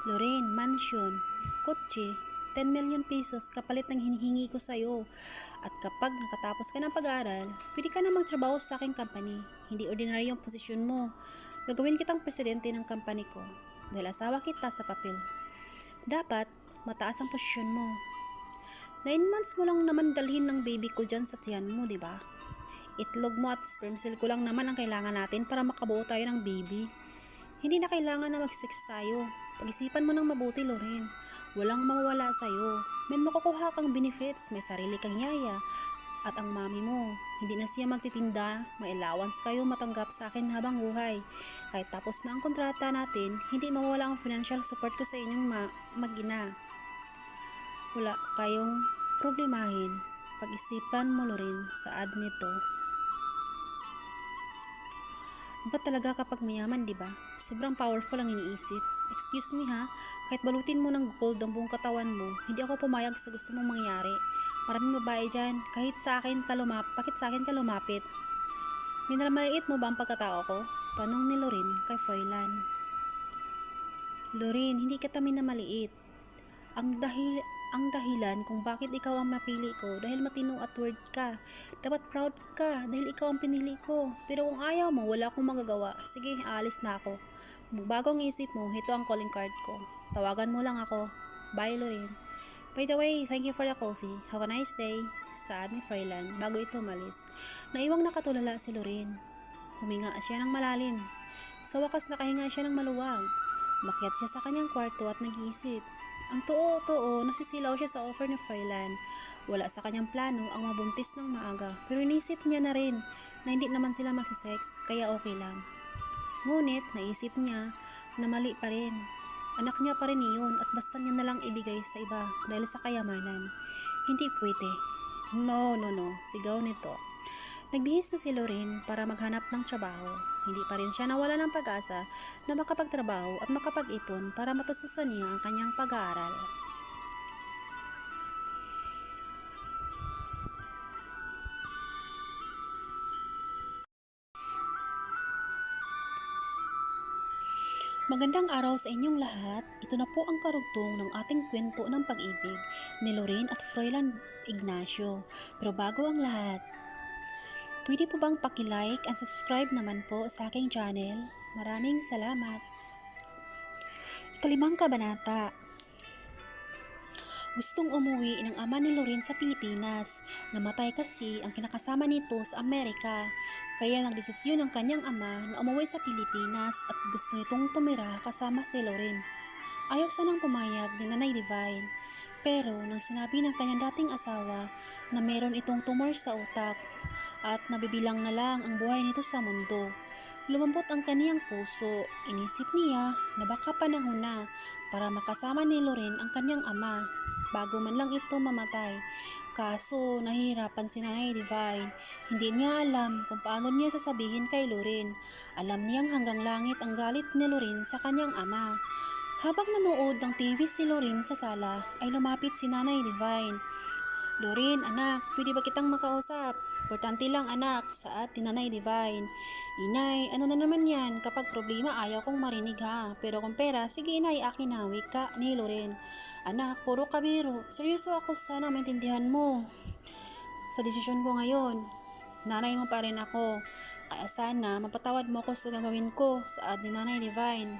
Loren, mansion, kotse, 10 million pesos kapalit ng hinihingi ko sa'yo. At kapag nakatapos ka ng pag-aaral, pwede ka na magtrabaho sa aking company. Hindi ordinary yung posisyon mo. Gagawin kitang presidente ng company ko dahil asawa kita sa papel. Dapat mataas ang posisyon mo. 9 months mo lang naman dalhin ng baby ko dyan sa tiyan mo, diba? Itlog mo at sperm cell ko lang naman ang kailangan natin para makabuo tayo ng baby. Hindi na kailangan na mag-sex tayo. Pag-isipan mo ng mabuti, Loren. Walang mawawala sa'yo. May makukuha kang benefits, may sarili kang yaya. At ang mami mo, hindi na siya magtitinda, may allowance kayo matanggap sa akin habang buhay. Kahit tapos na ang kontrata natin, hindi mawawala ang financial support ko sa inyong mag-ina. Wala kayong problemahin. Pag-isipan mo, Loren, saad nito. Iba talaga kapag mayaman, diba? Sobrang powerful ang iniisip. Excuse me ha, kahit balutin mo ng gold ang buong katawan mo, hindi ako pumayag sa gusto mong mangyari. Maraming babae dyan, kahit sa akin ka bakit sa akin ka lumapit? Minamaliit mo ba ang pagkatao ko? Tanong ni Loren kay Froilan. Loren, hindi kita minamaliit. Ang dahilan kung bakit ikaw ang mapili ko dahil matino at word ka. Dapat proud ka dahil ikaw ang pinili ko. Pero kung ayaw mo, wala akong magagawa. Sige, aalis na ako. Bago ang isip mo, ito ang calling card ko. Tawagan mo lang ako. Bye, Loren. By the way, thank you for the coffee. Have a nice day. Saad ni Froilan bago ito umalis. Naiwang nakatulala si Loren. Huminga siya ng malalim. Sa wakas nakahinga siya ng maluwag. Makyat siya sa kanyang kwarto at nag-iisip. Ang totoo, nasisilaw siya sa offer ni Froilan. Wala sa kanyang plano ang mabuntis ng maaga. Pero inisip niya na rin na hindi naman sila magsisex, kaya okay lang. Ngunit naisip niya na mali pa rin. Anak niya pa rin iyon at basta niya nalang ibigay sa iba dahil sa kayamanan. Hindi pwede. No, sigaw nito. Nagbihis na si Loren para maghanap ng trabaho. Hindi pa rin siya nawala ng pag-asa na makapagtrabaho at makapag-ipon para matustusan niya ang kanyang pag-aaral. Magandang araw sa inyong lahat. Ito na po ang karugtong ng ating kwento ng pag-ibig ni Loren at Froilan Ignacio. Pero bago ang lahat, pwede po bang paki-like and subscribe naman po sa aking channel? Maraming salamat. Ikalimang kabanata. Gustong umuwi ng ama ni Loren sa Pilipinas. Namatay kasi ang kinakasama nito sa Amerika. Kaya nagdesisyon ang kanyang ama na umuwi sa Pilipinas at gusto nitong tumira kasama si Loren. Ayaw sanang pumayag ni Nanay Divine. Pero nang sinabi ng kanyang dating asawa na meron itong tumor sa utak at nabibilang na lang ang buhay nito sa mundo, lumambot ang kaniyang puso. Inisip niya na baka panahon na para makasama ni Loren ang kanyang ama bago man lang ito mamatay. Kaso nahihirapan si Nanay Divine. Hindi niya alam kung paano niya sasabihin kay Loren. Alam niyang hanggang langit ang galit ni Loren sa kanyang ama. Habang nanood ng TV si Loren sa sala, ay lumapit si Nanay Divine. Loren, anak, pwede ba kitang makausap? Importante lang anak, saad ni Nanay Divine. Inay, ano na naman yan? Kapag problema ayaw kong marinig ha. Pero kung pera, sige inay, akin na, wika ni Loren. Anak, puro kabiro. Seryoso ako, sana maintindihan mo. Sa desisyon ko ngayon, nanay mo pa rin ako. Kaya sana mapatawad mo ako sa gagawin ko sa ni Nanay Divine.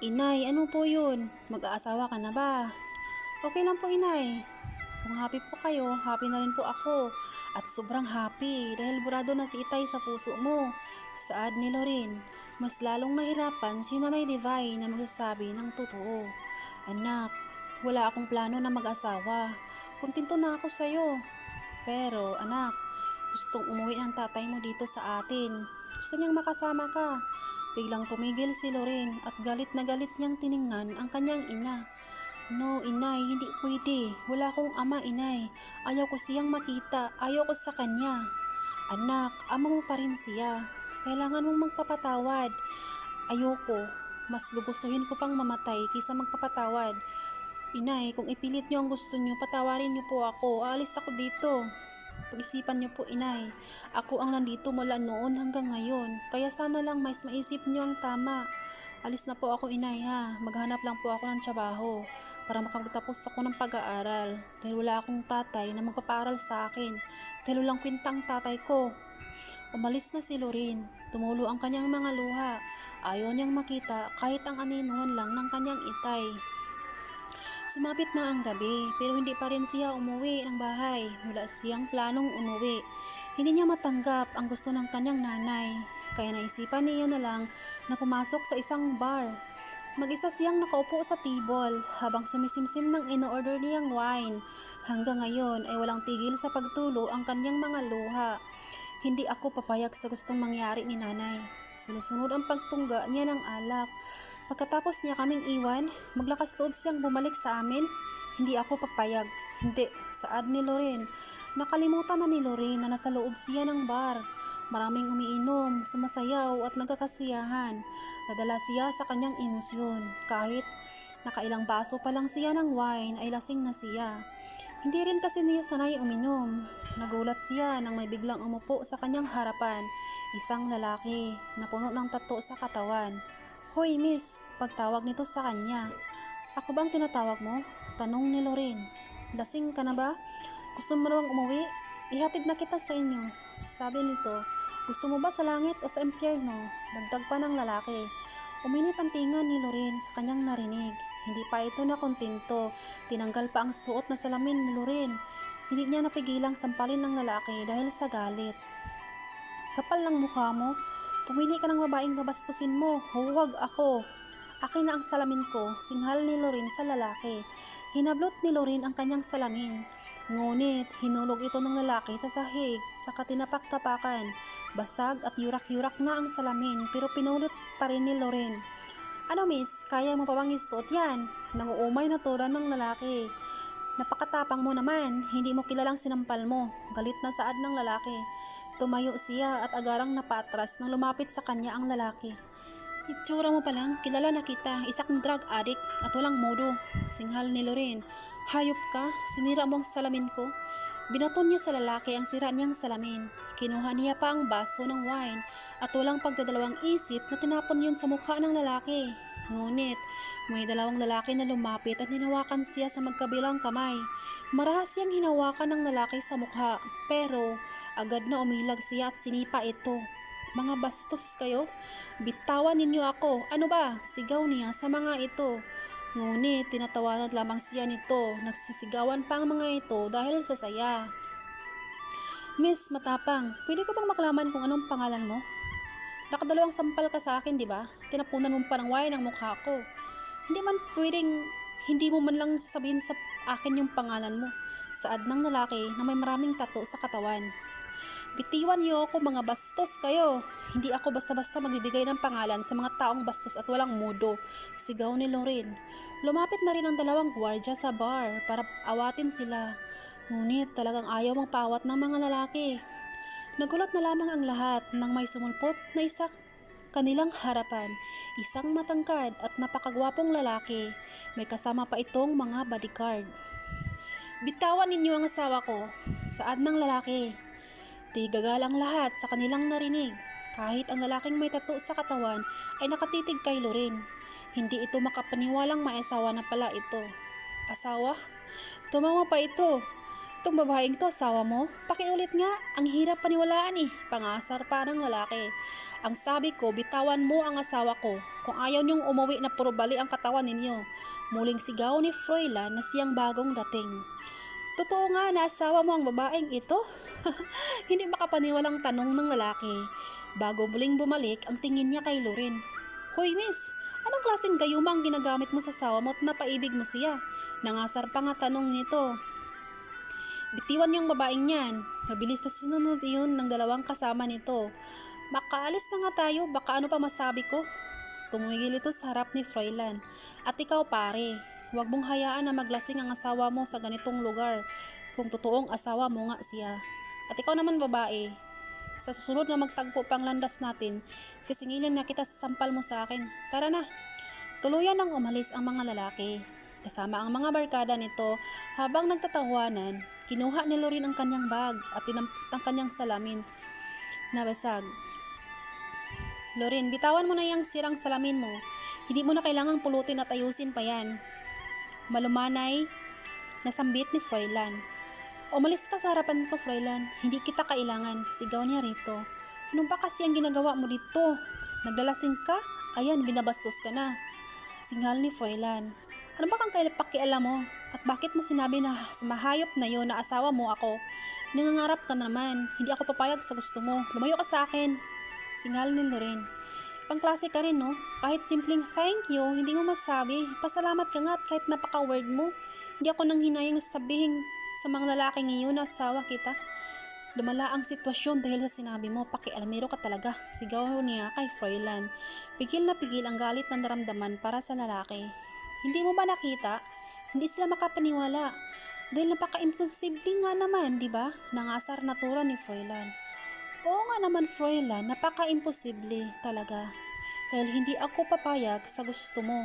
Inay, ano po yun? Mag-aasawa ka na ba? Okay lang po, Inay. Kung happy po kayo, happy na rin po ako. At sobrang happy dahil burado na si Itay sa puso mo. Saad ni Lorin, mas lalong nahirapan si Nanay Divine na magsasabi ng totoo. Anak, wala akong plano na mag-asawa. Kontento na ako sa'yo. Pero anak, gustong umuwi ng tatay mo dito sa atin. Gusto niyang makasama ka. Biglang tumigil si Lorin at galit na galit niyang tiningnan ang kanyang ina. No, Inay, hindi pwede. Wala akong ama, Inay. Ayaw ko siyang makita. Ayaw ko sa kanya. Anak, ama mo pa rin siya. Kailangan mong magpapatawad. Ayoko. Mas gugustuhin ko pang mamatay kaysa magpapatawad. Inay, kung ipilit niyo ang gusto niyo, patawarin niyo po ako. Aalis ako dito. Pag-isipan niyo po, Inay. Ako ang nandito mula noon hanggang ngayon. Kaya sana lang mais maisip niyo ang tama. Alis na po ako, Inay, ha. Maghanap lang po ako ng trabaho para makapagtapos ako ng pag-aaral. Dahil wala akong tatay na magpapaaral sa akin. Dahil walang kwintang tatay ko. Umalis na si Lorin. Tumulo ang kanyang mga luha. Ayaw niyang makita kahit ang aninuhan lang ng kanyang itay. Sumapit na ang gabi, pero hindi pa rin siya umuwi ng bahay. Wala siyang planong umuwi. Hindi niya matanggap ang gusto ng kanyang nanay. Kaya naisipan niya na lang na pumasok sa isang bar. Mag-isa siyang nakaupo sa table habang sumisimsim ng in-order niyang wine. Hanggang ngayon ay walang tigil sa pagtulo ang kanyang mga luha. Hindi ako papayag sa gustong mangyari ni nanay. Sunod-sunod ang pagtungga niya ng alak. Pagkatapos niya kaming iwan, maglakas loob siyang bumalik sa amin. Hindi ako papayag. Hindi, saad ni Lorin. Nakalimutan na ni Lorin na nasa loob siya ng bar. Maraming umiinom, sumasayaw at nagkakasiyahan. Nadala siya sa kanyang emosyon. Kahit nakailang baso pa lang siya ng wine ay lasing na siya. Hindi rin kasi niya sanay uminom. Nagulat siya nang may biglang umupo sa kanyang harapan. Isang lalaki na puno ng tattoo sa katawan. Hoy, miss, pagtawag nito sa kanya. Ako bang tinatawag mo? Tanong ni Lorin. Lasing ka na ba? Gusto mo na bang umuwi? Ihatid na kita sa inyo. Sabi nito, gusto mo ba sa langit o sa impyerno? Dagdag pa ng lalaki. Uminit ang tinga ni Lorin sa kanyang narinig. Hindi pa ito nakontento. Tinanggal pa ang suot na salamin ni Lorin. Hindi niya napigilang sampalin ng lalaki dahil sa galit. Kapal ng mukha mo. Pumili ka ng babaeng babastusin mo. Huwag ako. Akin na ang salamin ko, singhal ni Lorin sa lalaki. Hinablot ni Lorin ang kanyang salamin. Ngunit, hinulog ito ng lalaki sa sahig, sa katinapak-tapakan. Basag at yurak-yurak na ang salamin, pero pinulot pa rin ni Lorin. Ano miss, kaya mo pa bang isuot yan? Nanguumay na turan ng lalaki. Napakatapang mo naman, hindi mo kilalang sinampal mo. Galit na saad ng lalaki. Tumayo siya at agarang napatras nang lumapit sa kanya ang lalaki. Itsura mo pa lang, kilala na kita, isang drug addict at walang modo. Singhal ni Lorin. Hayop ka, sinira mo ang salamin ko. Binaton niya sa lalaki ang sira niyang salamin. Kinuha niya pa ang baso ng wine at walang pagdadalawang isip na tinapon yun sa mukha ng lalaki. Ngunit, may dalawang lalaki na lumapit at hinawakan siya sa magkabilang kamay. Marahas siyang hinawakan ng lalaki sa mukha, pero agad na umilag siya at sinipa ito. Mga bastos kayo? Bitawan ninyo ako. Ano ba? Sigaw niya sa mga ito. Ngunit tinatawanan lamang siya nito. Nagsisigawan pa ang mga ito dahil sa saya. Miss Matapang, pwede ko bang maklaman kung anong pangalan mo? Nakadalawang sampal ka sa akin, di ba? Tinapunan mo pa ng wine ang mukha ko. Hindi man pwedeng hindi mo man lang sasabihin sa akin yung pangalan mo. Saad ng lalaki na may maraming tattoo sa katawan. Bitiwan niyo ako, mga bastos kayo. Hindi ako basta-basta magbibigay ng pangalan sa mga taong bastos at walang mudo. Sigaw ni Lorin. Lumapit na rin ang dalawang gwardiya sa bar para awatin sila. Ngunit talagang ayaw magpaawat ng mga lalaki. Nagulat na lamang ang lahat nang may sumulpot na isa kanilang harapan. Isang matangkad at napakagwapong lalaki. May kasama pa itong mga bodyguard. Bitawan ninyo ang asawa ko. Saad ng lalaki. Tigagalang lahat sa kanilang narinig. Kahit ang lalaking may tattoo sa katawan ay nakatitig kay Lorin. Hindi ito makapaniwalang may asawa na pala ito. Asawa? Tumawa pa ito. Itong babaeng to, asawa mo? Pakiulit nga, ang hirap paniwalaan eh. Pangasar pa ng lalaki. Ang sabi ko, bitawan mo ang asawa ko. Kung ayaw niyong umuwi na puro bali ang katawan ninyo. Muling sigaw ni Froilan na siyang bagong dating. Totoo nga na asawa mo ang babaeng ito? Hindi makapaniwalang tanong ng lalaki. Bago muling bumalik, ang tingin niya kay Loren. Hoy miss, anong klaseng gayuma ang ginagamit mo sa asawa mo at napaibig mo siya? Nangasar pa nga tanong nito. Bitiwan niyang babaeng yan. Mabilis na sinunod iyon ng dalawang kasama nito. Makaalis na nga tayo, baka ano pa masabi ko? Tumigil ito sa harap ni Froilan. At ikaw pare, huwag mong hayaan na maglasing ang asawa mo sa ganitong lugar. Kung totoong asawa mo nga siya. At ikaw naman babae, sa susunod na magtagpo pang landas natin, sisingilin na kita sa sampal mo sa akin. Tara na. Tuluyan nang umalis ang mga lalaki. Kasama ang mga barkada nito, habang nagtatawanan, kinuha ni Loren ang kanyang bag at tinampit ang kanyang salamin na basag. Loren, bitawan mo na yung sirang salamin mo. Hindi mo na kailangang pulutin at ayusin pa yan. Malumanay na sambit ni Froilan. Umalis ka sa harapan ko, Froilan. Hindi kita kailangan. Sigaw niya rito. Ano ba kasi ang ginagawa mo dito? Naglalasing ka? Ayan, binabastos ka na. Singal ni Froilan. Ano ba kang pakialam mo? At bakit mo sinabi na sa mahayop na yon na asawa mo ako? Nangangarap ka naman. Hindi ako papayag sa gusto mo. Lumayo ka sa akin. Singal ni Loren. Pangklase ka rin, no? Kahit simpleng thank you, hindi mo masabi. Pasalamat ka nga at kahit napaka-word mo. Hindi ako nang hinayang na sabihin sa mga lalaking iyon na asawa kita. Lumala ang sitwasyon dahil sa sinabi mo. Pakialamero ka talaga. Sigaw niya kay Froilan. Pigil na pigil ang galit na naramdaman para sa lalaki. Hindi mo ba nakita? Hindi sila makapaniwala. Dahil napaka-imposible nga naman, di ba? Nangasar na tura ni Froilan. Oo nga naman, Froilan, napaka-imposible talaga. Dahil hindi ako papayag sa gusto mo.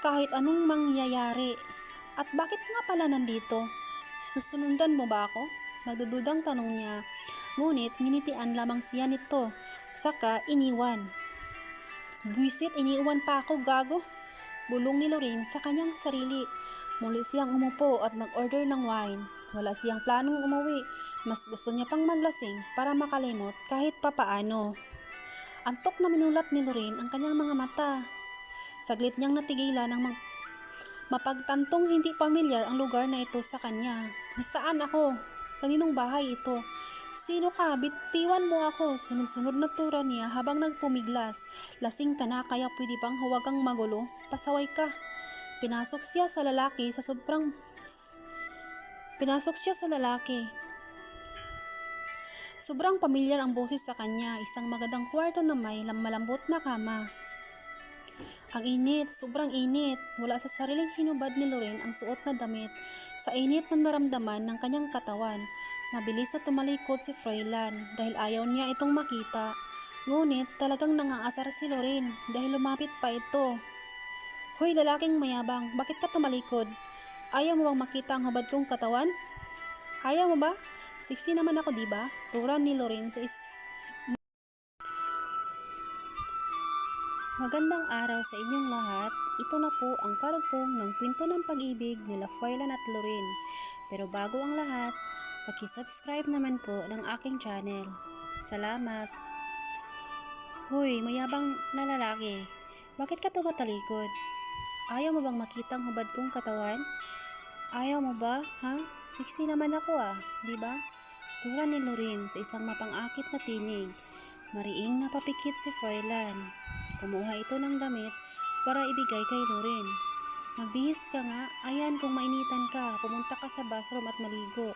Kahit anong mangyayari. At bakit nga pala nandito? Susundan mo ba ako? Nagdududang tanong niya. Ngunit nginitian lamang siya nito. Saka iniwan. Buisit, iniwan pa ako, gago. Bulong ni Loren sa kanyang sarili. Muli siyang umupo at nag-order ng wine. Wala siyang planong umuwi. Mas gusto niya pang maglasing para makalimot kahit papaano. Antok na minulat ni Loren ang kanyang mga mata. Saglit niyang natigilan ng mapagtantong hindi pamilyar ang lugar na ito sa kanya. Nasaan ako? Kaninong bahay ito? Sino ka? Bitiwan mo ako. Sunod-sunod na tura niya habang nagpumiglas. Lasing ka na kaya pwede bang huwag kang magulo? Pasaway ka. Pinasok siya sa lalaki. Sobrang pamilyar ang boses sa kanya. Isang magandang kwarto na may malambot na kama. Ang init, sobrang init. Wala sa sariling hinubad ni Loren ang suot na damit. Sa init na naramdaman ng kanyang katawan. Mabilis na tumalikod si Froilan dahil ayaw niya itong makita. Ngunit talagang nangaasar si Loren dahil lumapit pa ito. Hoy lalaking mayabang, bakit ka tumalikod? Ayaw mo bang makita ang hubad kong katawan? Ayaw mo ba? Siksi naman ako, diba? Tura ni Loren sa Magandang araw sa inyong lahat. Ito na po ang karugtong ng kwento ng pag-ibig nila Froilan at Loren. Pero bago ang lahat, paki-subscribe naman po ng aking channel. Salamat. Hoy, mayabang na lalaki. Bakit ka tumatalikod? Ayaw mo bang makita ang hubad kong katawan? Ayaw mo ba? Ha? Siksi naman ako diba? Tura ni Loren sa isang mapang-akit na tinig. Mariing napapikit si Froilan. Kumuha ito ng damit para ibigay kay Loren. Magbihis ka nga. Ayan, kung mainitan ka, pumunta ka sa bathroom at maligo.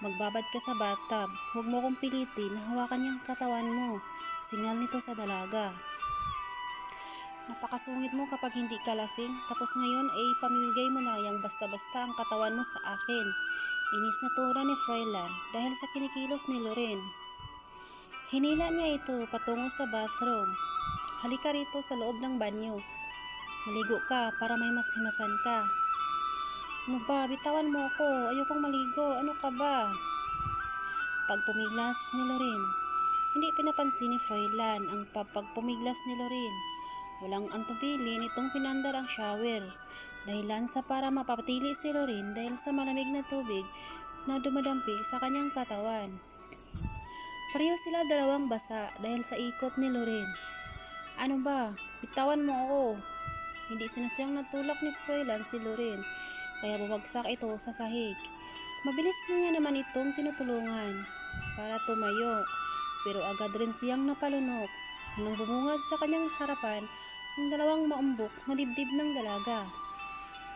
Magbabad ka sa bathtub. Huwag mo kong pilitin na hawakan niyang katawan mo. Singal nito sa dalaga. Napakasungit mo kapag hindi ka lasing. Tapos ngayon ay pamimigay mo na yang basta-basta ang katawan mo sa akin. Inis na tura ni Froilan dahil sa kinikilos ni Loren. Hinila niya ito patungo sa bathroom. Halika rito sa loob ng banyo. Maligo ka para may mas himasan ka. Ano ba? Bitawan mo ako. Ayokong maligo. Ano ka ba? Pagpumiglas ni Loren. Hindi pinapansin ni Froilan ang pagpumiglas ni Loren. Walang antupili nitong pinandar ang shower. Dahilan sa para mapapatili si Lorin dahil sa malamig na tubig na dumadampi sa kanyang katawan. Pareho sila dalawang basa dahil sa ikot ni Lorin. Ano ba? Bitawan mo ako. Hindi sinasyang natulak ni Froilan si Lorin, kaya bumagsak ito sa sahig. Mabilis na niya naman itong tinutulungan para tumayo, pero agad rin siyang napalunok nang bumungad sa kanyang harapan ng dalawang maumbok na dibdib ng dalaga.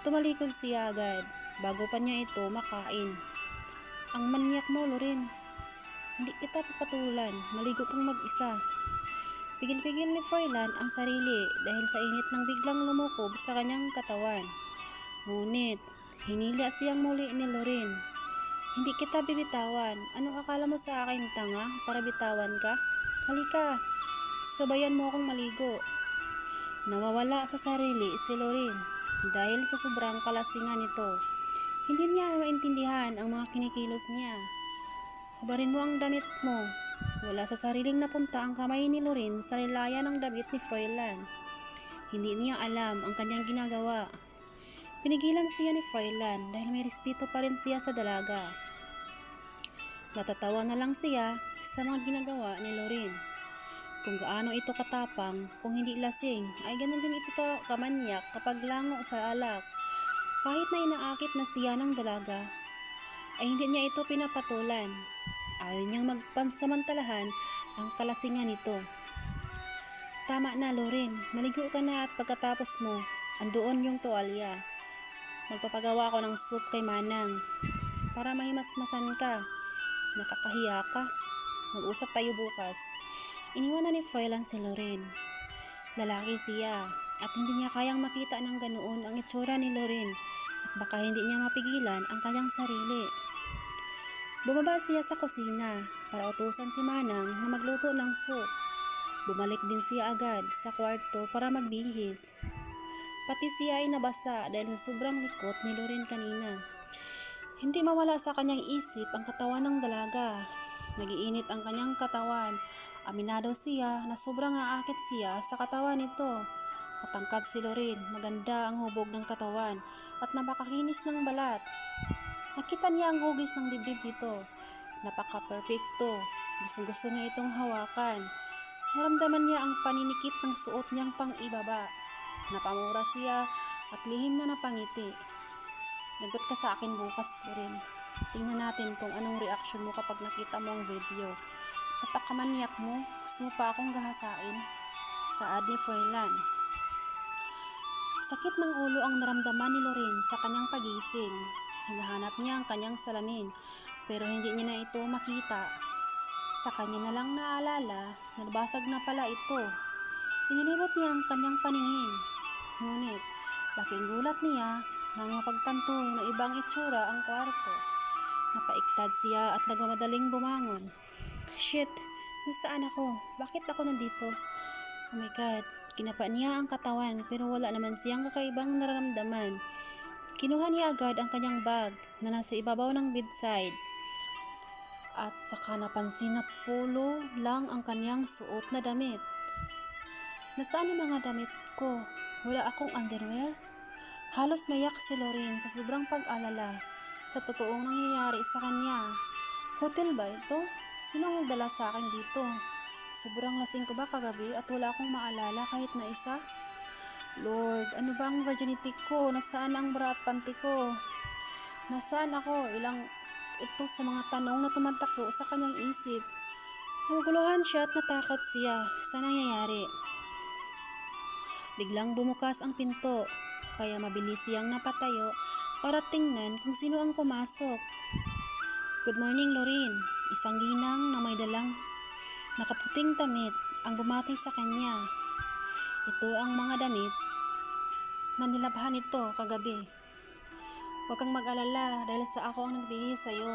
Tumalikod siya agad bago pa niya ito makain. Ang manyak mo, Lorin. Hindi kita papatulan, maligo kang mag-isa. Pigil-pigil ni Froilan ang sarili dahil sa init ng biglang lumukob sa kanyang katawan. Ngunit, hinila siyang muli ni Lorin. Hindi kita bibitawan. Ano akala mo sa akin, tanga, para bitawan ka? Halika, sabayan mo akong maligo. Nawawala sa sarili si Lorin dahil sa sobrang kalasingan nito. Hindi niya maintindihan ang mga kinikilos niya. Hubarin mo ang damit mo. Wala sa sariling napunta ang kamay ni Lorin sa lilayan ng damit ni Froilan. Hindi niya alam ang kanyang ginagawa. Pinigilan siya ni Froilan dahil may respeto pa rin siya sa dalaga. Natatawa na lang siya sa mga ginagawa ni Lorin. Kung gaano ito katapang, kung hindi lasing, ay ganun din ito kamanyak kapag lango sa alak. Kahit na inaakit na siya ng dalaga, ay hindi niya ito pinapatulan. Ayaw niyang magpansamantalahan ang kalasingan nito. Tama na, Lorin. Maligo ka na at pagkatapos mo, andoon yung tuwalya. Magpapagawa ako ng soup kay Manang para mahimasmasan ka. Nakakahiya ka. Mag-usap tayo bukas. Iniwan na ni Froilan si Lorin. Lalaki siya at hindi niya kayang makita ng ganoon ang itsura ni Lorin at baka hindi niya mapigilan ang kanyang sarili. Bumaba siya sa kusina para utusan si Manang na magluto ng soup. Bumalik din siya agad sa kwarto para magbihis. Pati siya ay nabasa dahil sa sobrang likot ni Lorin kanina. Hindi mawala sa kanyang isip ang katawan ng dalaga. Nagiinit ang kanyang katawan. Aminado siya na sobrang aakit siya sa katawan nito. Matangkad si Lorin, maganda ang hubog ng katawan at napakakinis ng balat. Nakita niya ang hugis ng dibdib nito. Napaka-perfecto. Gustong-gusto niya itong hawakan. Naramdaman niya ang paninikip ng suot niyang pang-ibaba. Napamura siya at lihim na napangiti. Lagot ka sa akin bukas, Lorin. Tingnan natin kung anong reaksyon mo kapag nakita mo ang video. Napakamanyak mo. Gusto mo pa akong gahasain? Saad ni Froilan. Sakit ng ulo ang naramdaman ni Lorin sa kanyang pagising. Hinahanap niya ang kanyang salamin pero hindi niya na ito makita. Sa kanya na lang naalala na nabasag na pala ito. Inilibot niya ang kanyang paningin. Ngunit, laking gulat niya nang mapagtanto na ibang itsura ang kwarto. Napaiktad siya at nagmamadaling bumangon. Shit! Nasaan ako? Bakit ako nandito? Oh my God! Kinapa niya ang katawan pero wala naman siyang kakaibang nararamdaman. Kinuha niya agad ang kanyang bag na nasa ibabaw ng bedside. At saka napansin na polo lang ang kanyang suot na damit. Nasaan ang mga damit ko? Wala akong underwear? Halos mayak si Lorin sa sobrang pag-alala sa totoong nangyayari sa kanya. Hotel ba ito? Sino ang nagdala sa akin dito? Sobrang lasing ko ba kagabi at wala akong maalala kahit na isa? Lord, ano ba ang virginity ko? Nasaan ang bra at panty ko? Nasaan ako? Ilang ito sa mga tanong na tumatakbo sa kanyang isip. Naguguluhan siya at natakot siya sa nangyayari. Biglang bumukas ang pinto, kaya mabilis siyang napatayo para tingnan kung sino ang pumasok. Good morning, Lorin. Isang ginang na may dalang nakaputing damit ang bumati sa kanya. Ito ang mga damit na nilabhan nito kagabi. Huwag kang mag-alala dahil sa ako ang nagbihis sa'yo.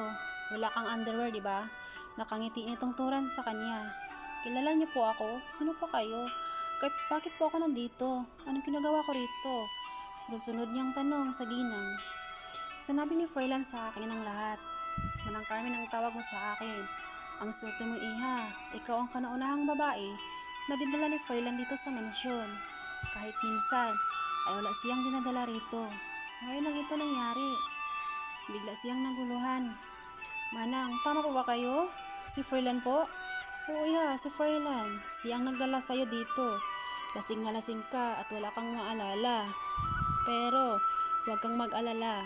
Wala kang underwear, di ba? Nakangiti nitong turan sa kanya. Kilala niyo po ako? Sino po kayo? Bakit po ako nandito? Anong ginagawa ko rito? Sunod-sunod niyang tanong sa ginang. Sinabi ni Froilan sa akin ang lahat. Manang Carmen ang tawag mo sa akin. Ang swerte mo, iha. Ikaw ang kanaunahang babae na dinala ni Froilan dito sa mansyon. Kahit minsan ay wala siyang dinadala rito. Ngayon lang ito nangyari. Bigla siyang naguluhan. Manang, tama po ba kayo? Si Froilan po? Oo si Froilan. Siyang nagdala sa'yo dito. Lasing na lasing ka at wala kang maalala. Pero, huwag kang mag-alala.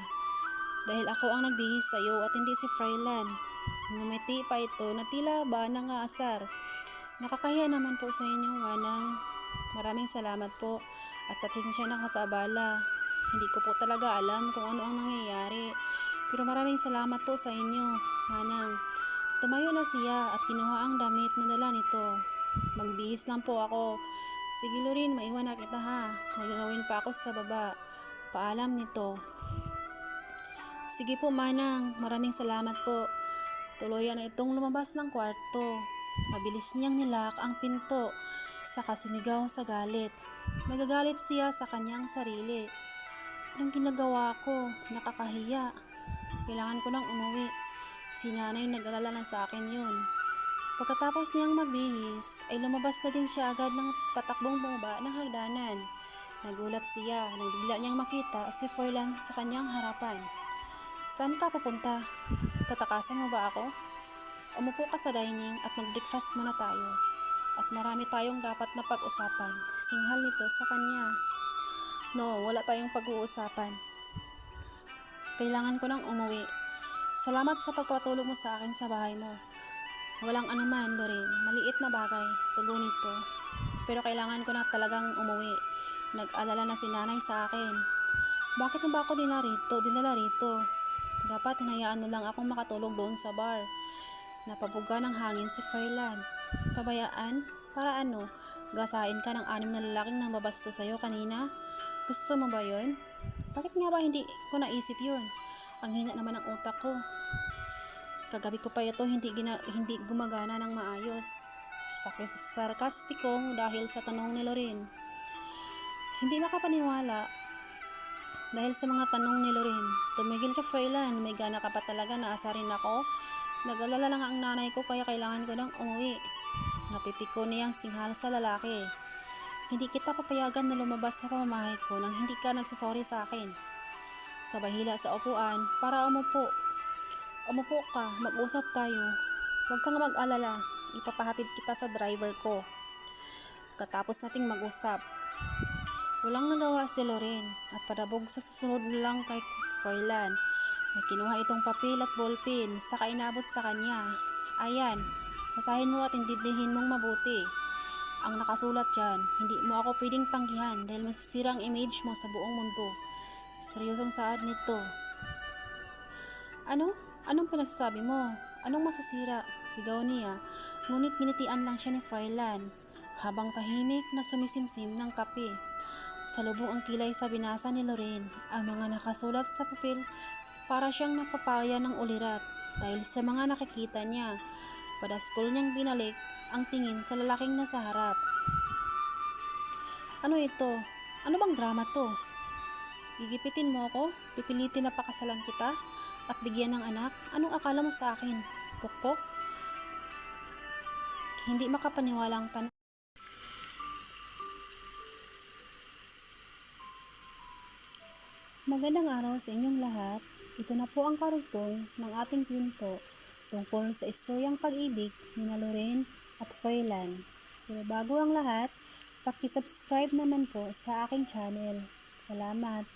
Dahil ako ang nagbihis sa'yo at hindi si Froilan. Ngumiti pa ito na tila ba nangaasar. Nakakahiya naman po sa inyo, Manang. Maraming salamat po at pasensya na sa abala. Hindi ko po talaga alam kung ano ang nangyayari. Pero maraming salamat po sa inyo, Manang. Tumayo na siya at kinuha ang damit na dala nito. Magbihis lang po ako. Sige Lorin, maiwan na kita ha. May gagawin pa ako sa baba. Paalam nito. Sige po Manang, maraming salamat po. Tuluyan na itong lumabas ng kwarto. Mabilis niyang nilak ang pinto. Saka sinigaw sa galit. Nagagalit siya sa kanyang sarili. Anong ginagawa ko? Nakakahiya. Kailangan ko nang umuwi. Si nanay nag-alala na sa akin yun. Pagkatapos niyang magbihis, ay lumabas na din siya agad ng patakbong bumaba ng hagdanan. Nagulat siya nang bigla niyang makita si Froilan sa kanyang harapan. Saan ka pupunta? Tatakasan mo ba ako? Umupo ka sa dining at mag-breakfast muna tayo. At marami tayong dapat na pag-usapan. Singhal nito sa kanya. No, wala tayong pag-uusapan. Kailangan ko nang umuwi. Salamat sa pagpatulong mo sa akin sa bahay mo. Walang anuman, Lorin. Maliit na bagay. Tugon nito. Pero kailangan ko na talagang umuwi. Nag-alala na si nanay sa akin. Bakit mo ba ako dinala rito? Dapat hinayaan mo lang akong makatulog doon sa bar. Napabuga ng hangin si Froilan. Pabayaan? Para ano? Gasain ka ng 6 na lalaking nang babasta sa'yo kanina? Gusto mo ba yun? Bakit nga ba hindi ko naisip yun? Ang hina naman ng utak ko. Kagabi ko pa ito hindi gumagana ng maayos. Sarkastikong dahil sa tanong ni Lorin. Hindi makapaniwala dahil sa mga tanong ni Lorin. Tumigil ka Froilan, may gana ka pa talaga na asarin ako? Nag-alala lang ang nanay ko kaya kailangan ko nang umuwi. Napipiko niyang singhal sa lalaki. Hindi kita papayagan na lumabas sa pamamahay ko nang hindi ka nagsasorry sa akin. Sabay hila sa upuan para umupo. Umupo ka, mag-usap tayo. Huwag kang mag-alala, ipapahatid kita sa driver ko. Katapos nating mag-usap. Walang nagawa si Lorin at padabog sa susunod lang kay Froilan. May kinuha itong papel at ballpen, saka inabot sa kanya. Ayan, basahin mo at intindihin mong mabuti. Ang nakasulat dyan, hindi mo ako pwedeng tanggihan dahil masisira ang image mo sa buong mundo. Seryosong saad nito. Ano? Anong pinagsasabi mo? Anong masasira? Sigaw niya, ngunit minitian lang siya ni Froilan habang tahimik na sumisimsim ng kape. Salubong ang kilay sa binasa ni Lorin. Ang mga nakasulat sa papel para siyang napapaya ng ulirat dahil sa mga nakikita niya. Padaskol niyang binalik ang tingin sa lalaking nasa harap. Ano ito? Ano bang drama to? Gigipitin mo ako? Pipilitin na pakasalan kita? At bigyan ng anak? Anong akala mo sa akin? Pukpok? Hindi makapaniwalang tanong. Magandang araw sa inyong lahat. Ito na po ang karugtong ng ating kwento tungkol sa istoryang pag-ibig ni Lorin at Froilan. Pero bago ang lahat, paki-subscribe naman po sa aking channel. Salamat.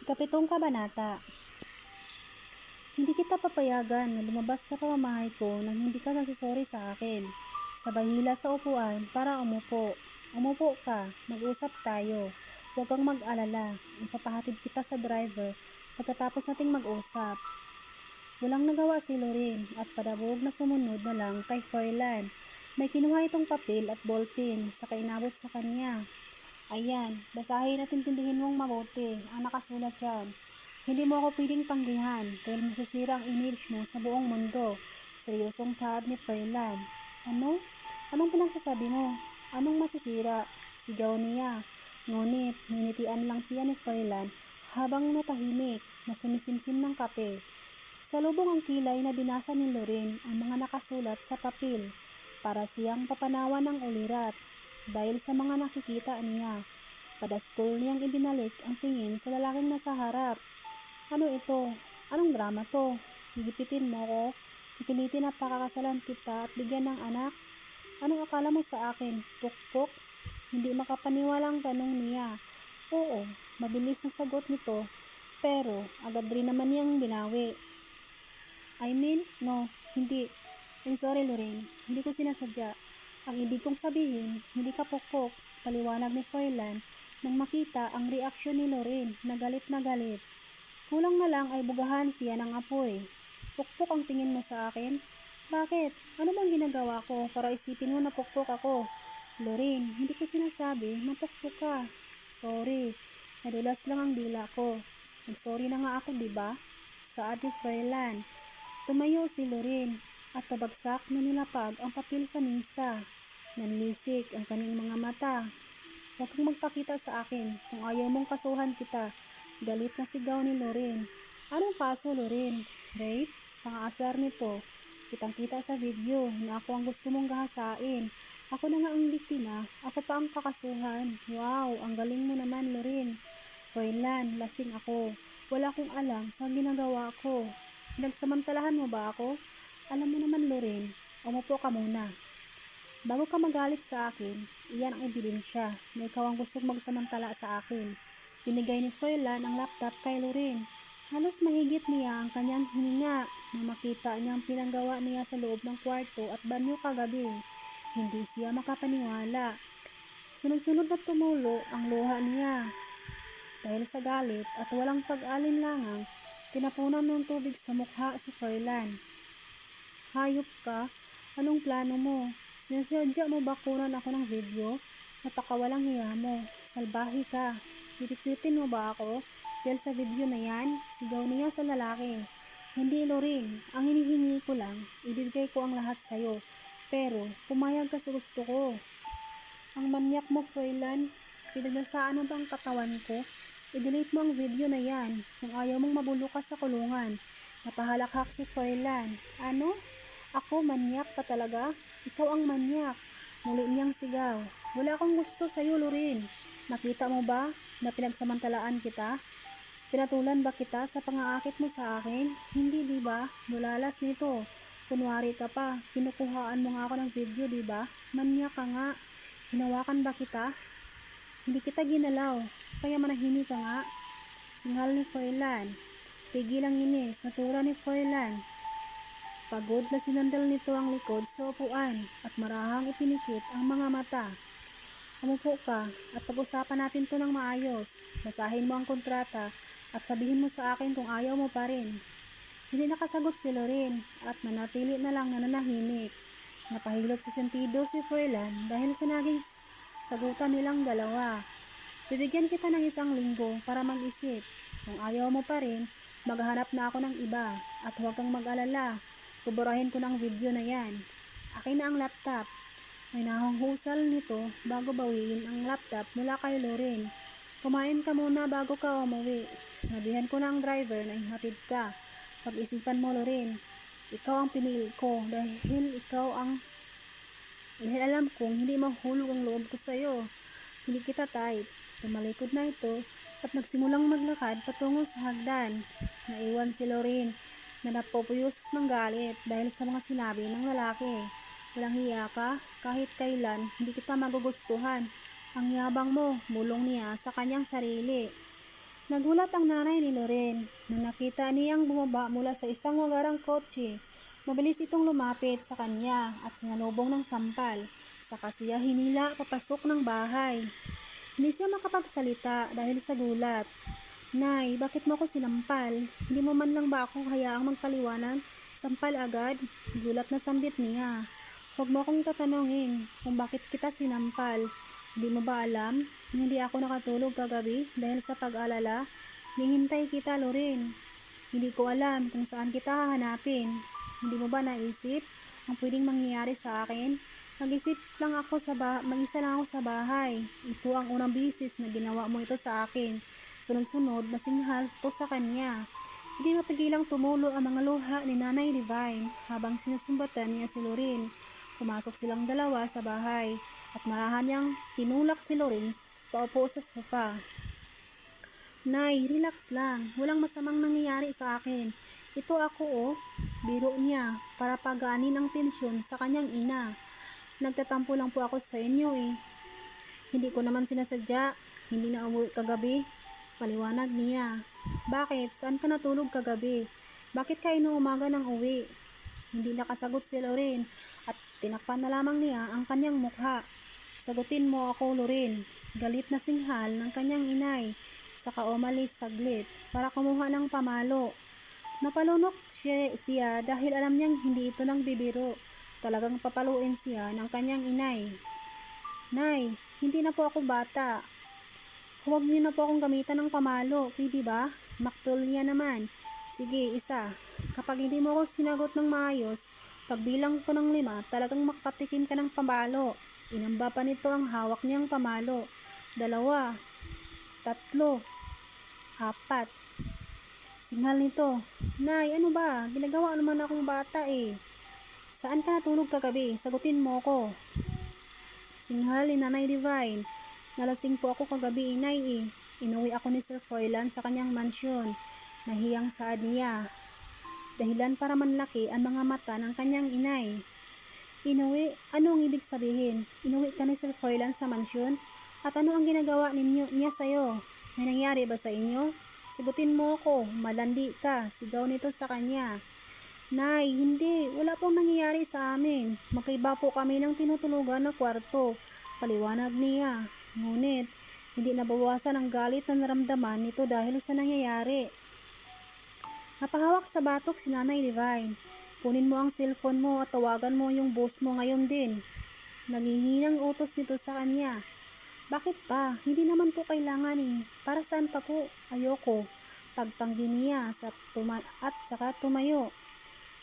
Ikapitong kabanata. Hindi kita papayagan na lumabas sa pamamahay ko nang hindi ka nagsusorry sa akin. Sabay hila sa upuan para umupo. Umupo ka, mag-usap tayo. Huwag kang mag-alala, ipapahatid kita sa driver pagkatapos nating mag-usap. Walang nagawa si Lorin at padabog na sumunod na lang kay Froilan. May kinuha itong papel at ballpen sa inabot sa kanya. Ayan, basahin at intindihin mong mabuti ang nakasulat dyan. Hindi mo ako pwedeng tanggihan dahil masisira ang image mo sa buong mundo. Seryosong saad ni Froilan. Ano? Anong pinagsasabi mo? Anong masisira? Sigaw niya. Ngunit, minitian lang siya ni Froilan habang natahimik na sumisimsim ng kape. Salubong ang kilay na binasa ni Lorin ang mga nakasulat sa papel para siyang papanawan ng ulirat. dahil sa mga nakikita niya. Padaskol niyang ibinalik ang tingin sa lalaking nasa harap. Ano ito? Anong drama to? Gipitin mo ko? Ipilitin na pakakasalan kita at bigyan ng anak? Anong akala mo sa akin? Pukpok? Hindi makapaniwalang tanong niya. Oo, mabilis na sagot nito, pero agad rin naman niyang binawi. I mean, no, hindi. I'm sorry, Lorraine. Hindi ko sinasadya. Ang ibig kong sabihin, hindi ka pukpok, paliwanag ni Froilan nang makita ang reaksyon ni Lorraine na galit na galit. Kulang na lang ay bugahan siya ng apoy. Pukpok ang tingin mo sa akin? Bakit? Ano bang ginagawa ko para isipin mo na pukpok ako? Lorraine, hindi ko sinasabi na pukpok ka. Sorry, nadulas lang ang dila ko. Nag-sorry na nga ako, diba? Saad ni Froilan. Tumayo si Lorraine at tabagsak na nilapag ang papel sa mesa. Nanlisik ang kanyang mga mata. Huwag kang magpakita sa akin kung ayaw mong kasuhan kita. Galit na sigaw ni Lorraine. Anong kaso, Lorraine? Rape? Pang-aasar nito. Kitang-kita sa video na ako ang gusto mong gahasain. Ako na nga ang biktima. Ako pa ang kakasuhan. Wow, ang galing mo naman, Lorraine. Froilan, lasing ako. Wala akong alam sa ginagawa ko. Pinagsamantalahan mo ba ako? Alam mo naman, Lorraine, umupo ka muna. Bago ka magalit sa akin, iyan ang ebidensya na ikaw ang gustong magsamantala sa akin. Binigay ni Froilan ang laptop kay Lorraine. Halos mahigit niya ang kanyang hininga na makita niya ang pinanggawa niya sa loob ng kwarto at banyo kagabi. Hindi siya makapaniwala. Sunod-sunod na tumulo ang luha niya. Dahil sa galit at walang pag-alinlangang, tinapunan ng tubig sa mukha si Froilan. Hayop ka? Anong plano mo? Sinasadya mo ba kunan ako ng video? Napakawalang hiya mo. Salbahe ka. Titikitin mo ba ako? Dahil sa video na yan, sigaw niya sa lalaki. Hindi, Lorraine. Ang hinihingi ko lang, ibibigay ko ang lahat sa'yo. Pero, pumayag ka sa gusto ko. Ang manyak mo, Froilan. Pinagdasaan mo bang katawan ko? I-delete mo ang video na yan kung ayaw mong mabulok ka sa kulungan. Napahalakhak si Froilan. Ano? Ako, manyak pa talaga? Ikaw ang manyak. Muli niyang sigaw. Wala akong gusto sa'yo, Lorraine. Nakita mo ba na pinagsamantalaan kita? Pinatulan ba kita sa pangaakit mo sa akin? Hindi, diba? Bulalas nito. Kunwari ka pa. Kinukuhaan mo nga ako ng video, diba? Manyak ka nga. Hinawakan ba kita? Hindi kita ginalaw. Kaya manahimik ka nga. Singal ni Froilan. Pigil ang inis. Natura ni Froilan. Pagod na sinandal nito ang likod sa upuan at marahang ipinikit ang mga mata. Umupo ka at pag-usapan natin to ng maayos. Basahin mo ang kontrata at sabihin mo sa akin kung ayaw mo pa rin. Hindi nakasagot si Lorraine at nanatili na lang nananahimik. Napahilot sa sentido si Froilan dahil sa naging sagutan nilang dalawa. Bibigyan kita ng 1 linggo para mag-isip. Kung ayaw mo pa rin, maghahanap na ako ng iba at huwag kang mag-alala. Buburahin ko ng video na yan. Akin na ang laptop. May nahanghusal nito bago bawiin ang laptop mula kay Lorraine. Kumain ka muna bago ka umuwi. Sinabihan ko na ang driver na ihatid ka. Pag-isipan mo, Lorraine. Ikaw ang pinili ko dahil alam kong hindi mahulog ang loob ko sa'yo. Hindi kita type. Tumalikod na ito at nagsimulang maglakad patungo sa hagdan. Naiwan si Lorraine na napupuyos ng galit dahil sa mga sinabi ng lalaki. Walang hiya ka, kahit kailan hindi kita magugustuhan. Ang yabang mo, bulong niya sa kanyang sarili. Nagulat ang nanay ni Lorraine nang nakita niyang bumaba mula sa isang wagarang kotse. Mabilis itong lumapit sa kanya at sinalubong ng sampal. Saka siya hinila papasok ng bahay. Hindi siya makapagsalita dahil sa gulat. Nay, bakit mo ako sinampal? Hindi mo man lang ba ako hayaang magpaliwanag? Sampal agad? Gulat na sambit niya. Huwag mo akong tatanungin kung bakit kita sinampal. Hindi mo ba alam? Hindi ako nakatulog kagabi dahil sa pag-alala. Nihintay kita, Lorraine. Hindi ko alam kung saan kita hahanapin. Hindi mo ba naisip ang pwedeng mangyayari sa akin? Mag-isa lang ako sa bahay. Ito ang unang bisis na ginawa mo ito sa akin. Sunod-sunod, nasinghal ko sa kanya. Hindi mapigilang tumulo ang mga luha ni Nanay Divine habang sinusumbatan niya si Lorraine. Pumasok silang dalawa sa bahay. at marahan niyang tinulak si Lawrence paupo sa sofa. Nay, relax lang. Walang masamang nangyayari sa akin. Ito ako biro niya para pagaanin ang tensyon sa kanyang ina. Nagtatampo lang po ako sa inyo eh. Hindi ko naman sinasadya. Hindi na umuwi kagabi. Paliwanag niya. Bakit? Saan ka natulog kagabi? Bakit ka inuumaga ng uwi? Hindi nakasagot si Loren at tinakpan na lamang niya ang kanyang mukha. Sagutin mo ako, Loren. Galit na singhal ng kanyang inay. Saka umalis saglit para kumuha ng pamalo. Napalunok siya dahil alam niyang hindi ito nang bibiro. Talagang papaluin siya ng kanyang inay. Nay, hindi na po ako bata. Huwag niyo na po akong gamitan ng pamalo, pwede ba? Maktulya naman. Sige, isa. Kapag hindi mo ako sinagot ng maayos, pagbilang ko ng 5, talagang makatikim ka ng pamalo. Inamba pa nito ang hawak niyang pamalo. 2, 3, 4. Singhal nito. Nay, ano ba? Ginagawa naman akong bata eh. Saan ka natulog kagabi? Sagutin mo ko. Singhal ni Nanay Divine. Nalasing po ako kagabi, inay eh. Inuwi ako ni Sir Froilan sa kanyang mansyon. Nahiyang saad niya. Dahilan para manlaki ang mga mata ng kanyang inay. Inuwi? Ano ang ibig sabihin? Inuwi ka ni Sir Froilan sa mansyon? At ano ang ginagawa niya sa'yo? May nangyari ba sa inyo? Sagutin mo ko, malandi ka, sigaw nito sa kanya. Nay, hindi, wala pong nangyayari sa amin. Magkaiba po kami ng tinutulugan na kwarto. Paliwanag niya. Ngunit, hindi nabawasan ang galit na naramdaman nito dahil sa nangyayari. Napahawak sa batok si Nanay Divine. Kunin mo ang cellphone mo at tawagan mo yung boss mo ngayon din. Nanghihinang utos nito sa kanya. Bakit pa? Hindi naman po kailangan eh. Para saan pa po? Ayoko. Pagtanggi niya at saka tumayo.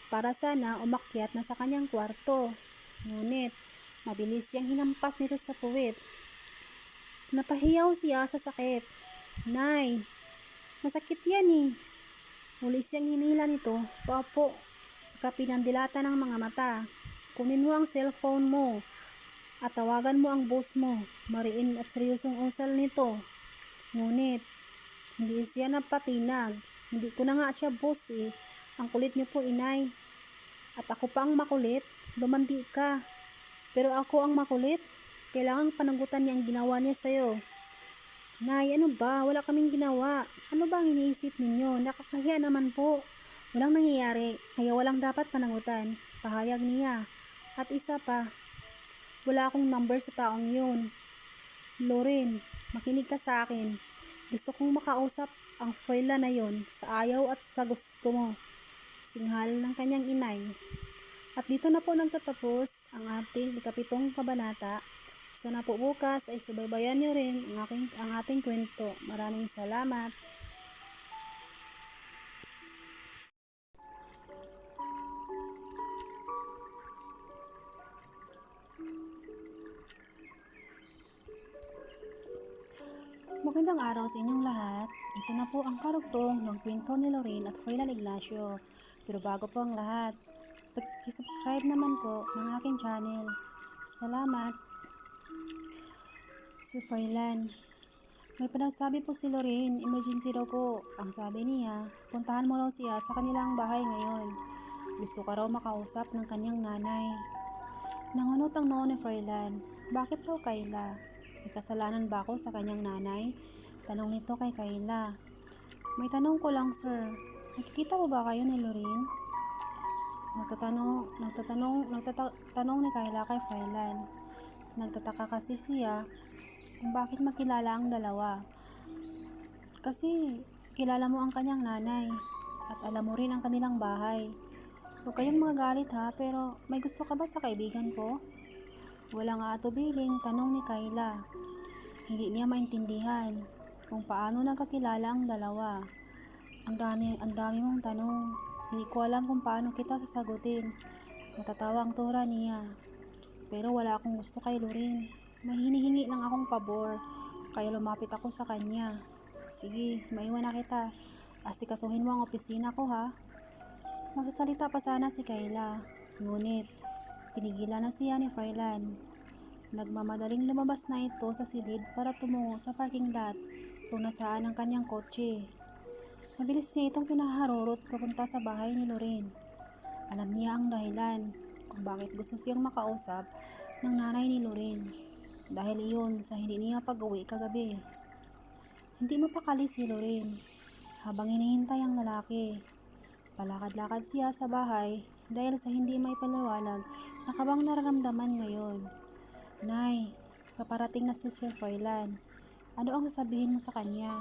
Para sana umakyat na sa kanyang kwarto. Ngunit, mabilis siyang hinampas nito sa puwit. Napahiyaw siya sa sakit. Nay, masakit yan eh. Muli siyang hinila nito. Paupo. Saka pinandilata ng mga mata. Kunin mo ang cellphone mo. At tawagan mo ang boss mo. Mariin at seryosong usal nito. Ngunit, hindi siya napatinag. Hindi ko na nga siya boss eh. Ang kulit niyo po, inay. At ako pa ang makulit. Lumandi ka. Pero ako ang makulit. Kailangang panagutan niya ang ginawa niya sa'yo. Nay, ano ba? Wala kaming ginawa. Ano ba ang iniisip ninyo? Nakakahiya naman po. Walang nangyayari. Kaya walang dapat panagutan. Pahayag niya. At isa pa, wala akong number sa taong yun. Loren, makinig ka sa akin. Gusto kong makausap ang Froilan na yun sa ayaw at sa gusto mo. Singhal ng kanyang inay. At dito na po nagtatapos ang ating 7 kabanata. Sana po bukas ay subaybayan nyo rin ang ating kwento. Maraming salamat. Magandang araw sa inyong lahat. Ito na po ang karugtong ng kwento ni Lorraine at Froilan Ignacio. Pero bago po ang lahat, pag-subscribe naman po ng aking channel. Salamat. Sir Froilan, may pinagsabi po si Lorraine, emergency daw po. Ang sabi niya, puntahan mo raw siya sa kanilang bahay ngayon. Gusto ka raw makausap ng kanyang nanay. Nangunot ang noo ni Froilan. Bakit daw Kayla? May kasalanan ba ako sa kanyang nanay? Tanong nito kay Kayla. May tanong ko lang, sir. Nakikita mo ba kayo ni Lorraine? Nagtatanong ni Kayla kay Froilan. Nagtataka kasi siya kung bakit makilala ang dalawa. Kasi kilala mo ang kanyang nanay at alam mo rin ang kanilang bahay. Huwag kayong magagalit ha, pero may gusto ka ba sa kaibigan ko? Walang aatubiling tanong ni Kayla. Hindi niya maintindihan kung paano nagkakilala ang dalawa. Ang dami mong tanong. Hindi ko alam kung paano kita sasagutin. Natatawa ang tura niya. Pero wala akong gusto kay Lorraine. May hinihingi lang akong pabor. Kaya lumapit ako sa kanya. Sige, maiwan na kita. Asikasuhin mo ang opisina ko ha. Magsasalita pa sana si Kayla. Ngunit, pinigilan na siya ni Froilan. Nagmamadaling lumabas na ito sa silid para tumungo sa parking lot kung nasaan ang kanyang kotse. Mabilis niya itong pinaharurot papunta sa bahay ni Lorraine. Alam niya ang dahilan kung bakit gusto siyang makausap ng nanay ni Lorraine. Dahil iyon sa hindi niya pag-uwi kagabi. Hindi mapakali si Lorraine habang hinihintay ang lalaki. Palakad-lakad siya sa bahay dahil sa hindi may paliwanag na kabang nararamdaman ngayon. Nay, paparating na si Sir Froilan. Ano ang sasabihin mo sa kanya?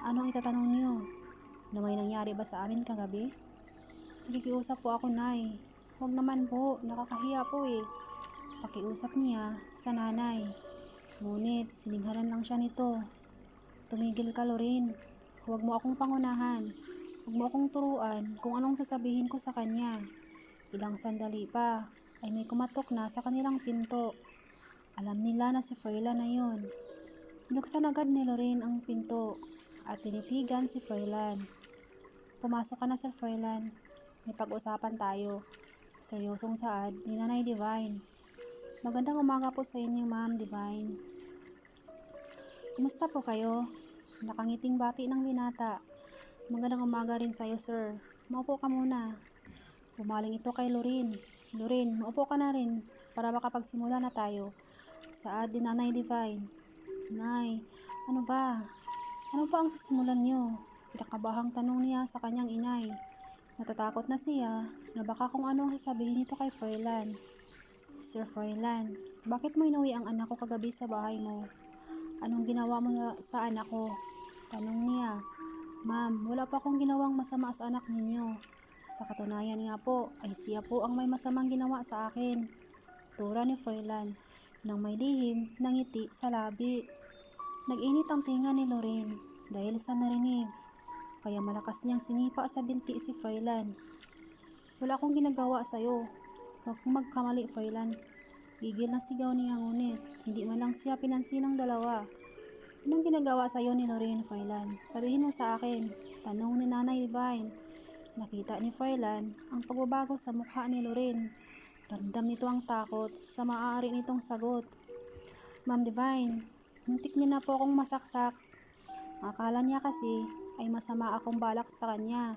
Ano ang itatanong niyo? Na may nangyari ba sa amin kagabi? Nakikiusap po ako, Nay. Huwag naman po, nakakahiya po eh. Pakiusap niya sa nanay. Ngunit siningharan lang siya nito. Tumigil ka, Lorraine. Huwag mo akong pangunahan. Huwag mo akong turuan kung anong sasabihin ko sa kanya. Ilang sandali pa ay may kumatok na sa kanilang pinto. Alam nila na si Froilan na yun. Binuksan agad ni Lorraine ang pinto at tinitigan si Froilan. Pumasok ka na, Sir Froilan. May pag-usapan tayo. Seryosong saad ni Nanay Divine. Magandang umaga po sa inyo, Ma'am Divine. Kumusta po kayo? Nakangiting bati ng binata. Magandang umaga rin sa'yo, sir. Maupo ka muna. Pumaling ito kay Lorraine. Lorraine, maupo ka na rin para makapagsimula na tayo. Saad ni Nanay Divine. Nay, ano ba? Ano ba ang sisimulan niyo? Pinakabahang tanong niya sa kanyang inay. Natatakot na siya na baka kung anong sasabihin nito kay Froilan. Sir Froilan, bakit mo inuwi ang anak ko kagabi sa bahay mo? Anong ginawa mo sa anak ko? Tanong niya. Ma'am, wala pa akong ginawang masama sa anak ninyo. Sa katunayan nga po, ay siya po ang may masamang ginawa sa akin. Tura ni Froilan, nang may lihim na ngiti sa labi. Nag-init ang tinga ni Lorraine dahil sa narinig. Kaya malakas niyang sinipa sa binti si Froilan. Wala akong ginagawa sa'yo. Huwag kong magkamali, Froilan. Gigil na sigaw niya ngunit hindi man lang siya pinansin ng dalawa. Anong ginagawa sa'yo ni Lorraine, Froilan? Sabihin mo sa akin. Tanong ni Nanay Divine. Nakita ni Froilan ang pagbabago sa mukha ni Lorraine. Ramdam nito ang takot sa maaari nitong sagot. Ma'am Divine, muntik niyo na po akong masaksak. Akala niya kasi ay masama akong balak sa kanya.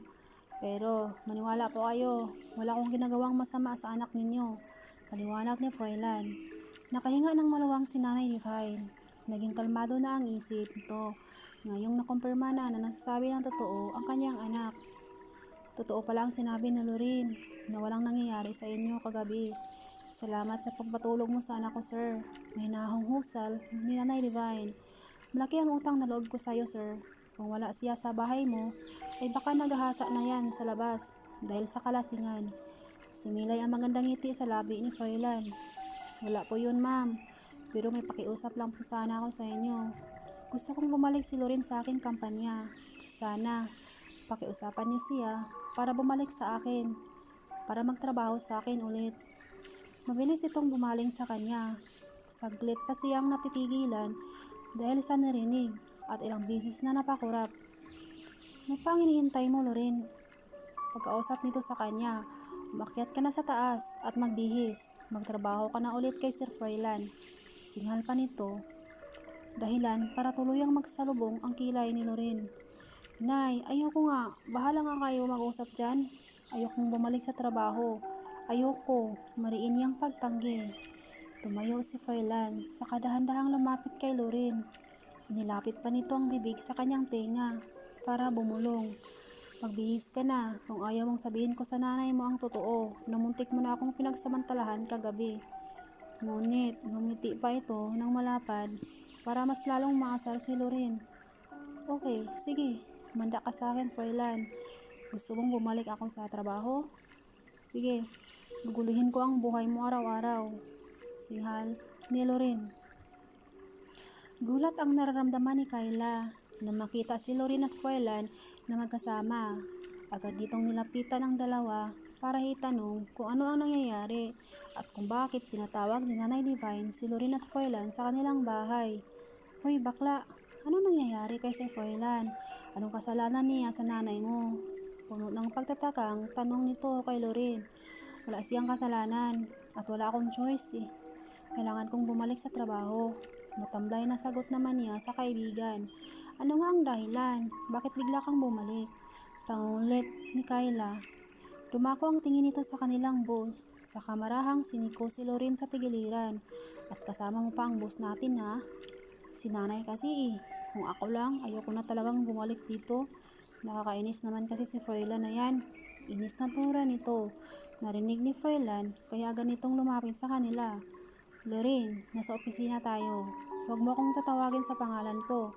Pero maniwala po kayo, wala akong ginagawang masama sa anak ninyo. Paliwanag ni Froilan. Nakahinga ng maluwang si Nanay Divine. Naging kalmado na ang isip nito ngayong nakumpirma na nagsasabi ng totoo ang kanyang anak. Totoo pala ang sinabi ni Lorraine na walang nangyayari sa inyo kagabi. Salamat sa pagpatulog mo sa anak ko, sir. May nahunghusal ni Nanay Divine. Malaki ang utang na loob ko sa iyo, sir. Kung wala siya sa bahay mo, ay baka naghahasa na yan sa labas dahil sa kalasingan. Sumilay ang magandang ngiti sa labi ni Froilan. Wala po yun, ma'am. Pero may pakiusap lang po sana ako sa inyo. Gusto kong bumalik si Lorraine sa aking kampanya. Sana, pakiusapan niyo siya para bumalik sa akin. Para magtrabaho sa akin ulit. Mabilis itong bumaling sa kanya. Saglit pa siyang natitigilan dahil sa narinig at ilang bisis na napakurap. Ano pa ang hinihintay mo, Lorraine? Pagkausap nito sa kanya, umakyat ka na sa taas at magbihis. Magtrabaho ka na ulit kay Sir Froilan. Singhal pa nito. Dahilan para tuluyang magsalubong ang kilay ni Lorraine. Nay, ayoko nga. Bahala nga kayo mag-usap dyan. Ayokong bumalik sa trabaho. Ayoko. Mariin niyang pagtanggi. Tumayo si Froilan sa kadahan-dahang lumapit kay Lorraine. Nilapit pa nito ang bibig sa kanyang tenga para bumulong. Magbihis ka na kung ayaw mong sabihin ko sa nanay mo ang totoo na muntik mo na akong pinagsamantalahan kagabi. Ngunit ngumiti pa ito ng malapad para mas lalong maasar si Lorraine. Okay, sige. Manda ka sa akin, Froilan. Gusto mong bumalik ako sa trabaho? Sige, guguluhin ko ang buhay mo araw-araw. Singhal ni Lorraine. Gulat ang nararamdaman ni Kayla na makita si Lorraine at Froilan na magkasama. Agad ditong nilapitan ang dalawa para itanong kung ano ang nangyayari at kung bakit pinatawag ni Nanay Divine si Lorraine at Froilan sa kanilang bahay. Hoy bakla, ano nangyayari kay Sir Froilan? Anong kasalanan niya sa nanay mo? Puno ng pagtatakang tanong nito kay Lorraine. Wala siyang kasalanan at wala akong choice eh. Kailangan kong bumalik sa trabaho. Matamlay na sagot naman niya sa kaibigan. Ano nga ang dahilan? Bakit bigla kang bumalik? Pangungulit ni Kayla. Dumako ang tingin nito sa kanilang boss. Sa kamarahang siniko si Lorin sa tigiliran. At kasama mo pa ang boss natin ha. Si nanay kasi eh. Kung ako lang, ayoko na talagang bumalik dito. Nakakainis naman kasi si Froilan na yan. Inis na tura nito. Narinig ni Froilan kaya ganitong lumapit sa kanila. Lorin, nasa opisina tayo. Huwag mo akong tatawagin sa pangalan ko.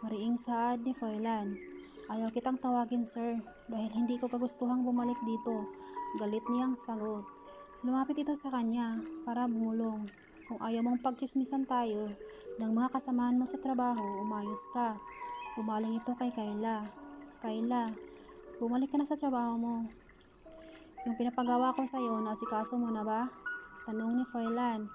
Mariing saad ni Froilan. Ayaw kitang tawagin sir dahil hindi ko kagustuhang bumalik dito. Galit niyang sagot. Lumapit ito sa kanya para bumulong. Kung ayaw mong pagtsismisan tayo ng mga kasamahan mo sa trabaho, umayos ka. Bumaling ito kay Kayla. Kayla, bumalik ka na sa trabaho mo. Yung pinapagawa ko sa'yo, naasikaso mo na ba? Tanong ni Froilan.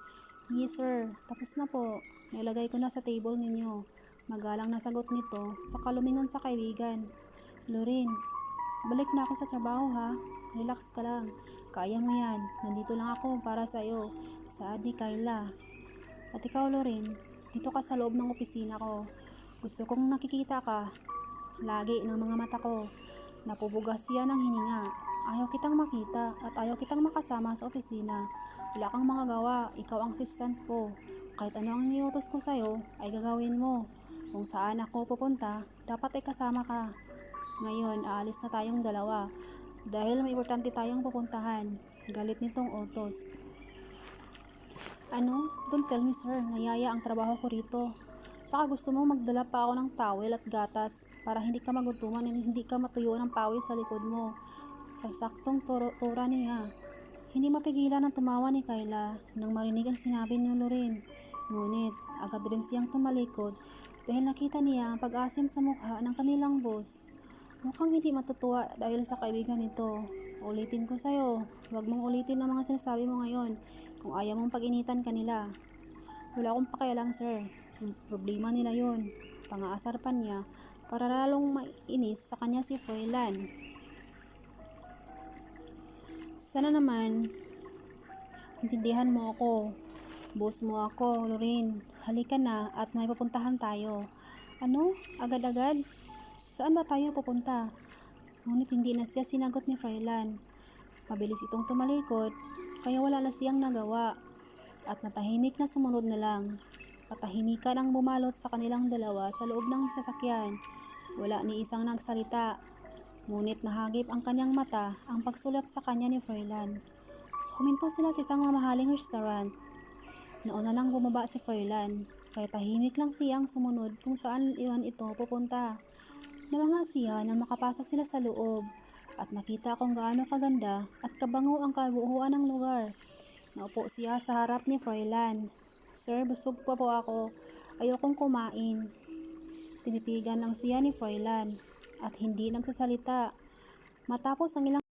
Yes sir, tapos na po. Nilagay ko na sa table ninyo. Magalang na sagot nito sa kalumingon sa kaibigan. Lorin, balik na ako sa trabaho ha. Relax ka lang. Kaya mo yan. Nandito lang ako para sa'yo. Saad ni Kayla. At ikaw Lorin, dito ka sa loob ng opisina ko. Gusto kong nakikita ka. Lagi ng mga mata ko. Napubugas siya ng hininga. Ayaw kitang makita at ayaw kitang makasama sa opisina. Wala kang magagawa, ikaw ang assistant ko. Kahit ano ang niutos ko sa'yo, ay gagawin mo. Kung saan ako pupunta, dapat ay kasama ka. Ngayon, aalis na tayong dalawa. Dahil may importante tayong pupuntahan. Galit nitong utos. Ano? Don't tell me sir, nayaya ang trabaho ko rito. Baka gusto mo magdala pa ako ng towel at gatas para hindi ka magutuman at hindi ka matuyo ng pawis sa likod mo. Sa saktong tura niya. Hindi mapigilan ang tumawa ni Kayla nang marinig ang sinabi ni Lorin. Ngunit agad rin siyang tumalikod dahil nakita niya ang pag-asim sa mukha ng kanilang boss. Mukhang hindi matutuwa dahil sa kaibigan nito. Ulitin ko sa'yo, huwag mong ulitin ang mga sinasabi mo ngayon kung ayaw mong pag-initan kanila. Wala akong pakialam sir. Yung problema nila yun. Pangaasar pa niya para lalong mainis sa kanya si Froilan. Sana naman intindihan mo ako. Boss mo ako, Lorin. Halika na at may pupuntahan tayo. Ano? Agad-agad? Saan ba tayo pupunta? Ngunit hindi na siya sinagot ni Froilan. Mabilis itong tumalikod, kaya wala na siyang nagawa. At natahimik na sumunod na lang. Katahimikan ang bumalot sa kanilang dalawa sa loob ng sasakyan. Wala ni isang nagsalita. Ngunit nahagip ang kanyang mata ang pagsulap sa kanya ni Froilan. Huminto sila sa isang mamahaling restaurant. Nauna nang bumaba si Froilan, kaya tahimik lang siyang sumunod kung saan iwan ito pupunta. Namanga siya na makapasok sila sa loob at nakita kung gaano kaganda at kabango ang kabuuan ng lugar. Naupo siya sa harap ni Froilan. Sir, busog pa po ako. Ayokong kumain. Tinitigan lang siya ni Froilan at hindi nagsasalita. Matapos ang ilang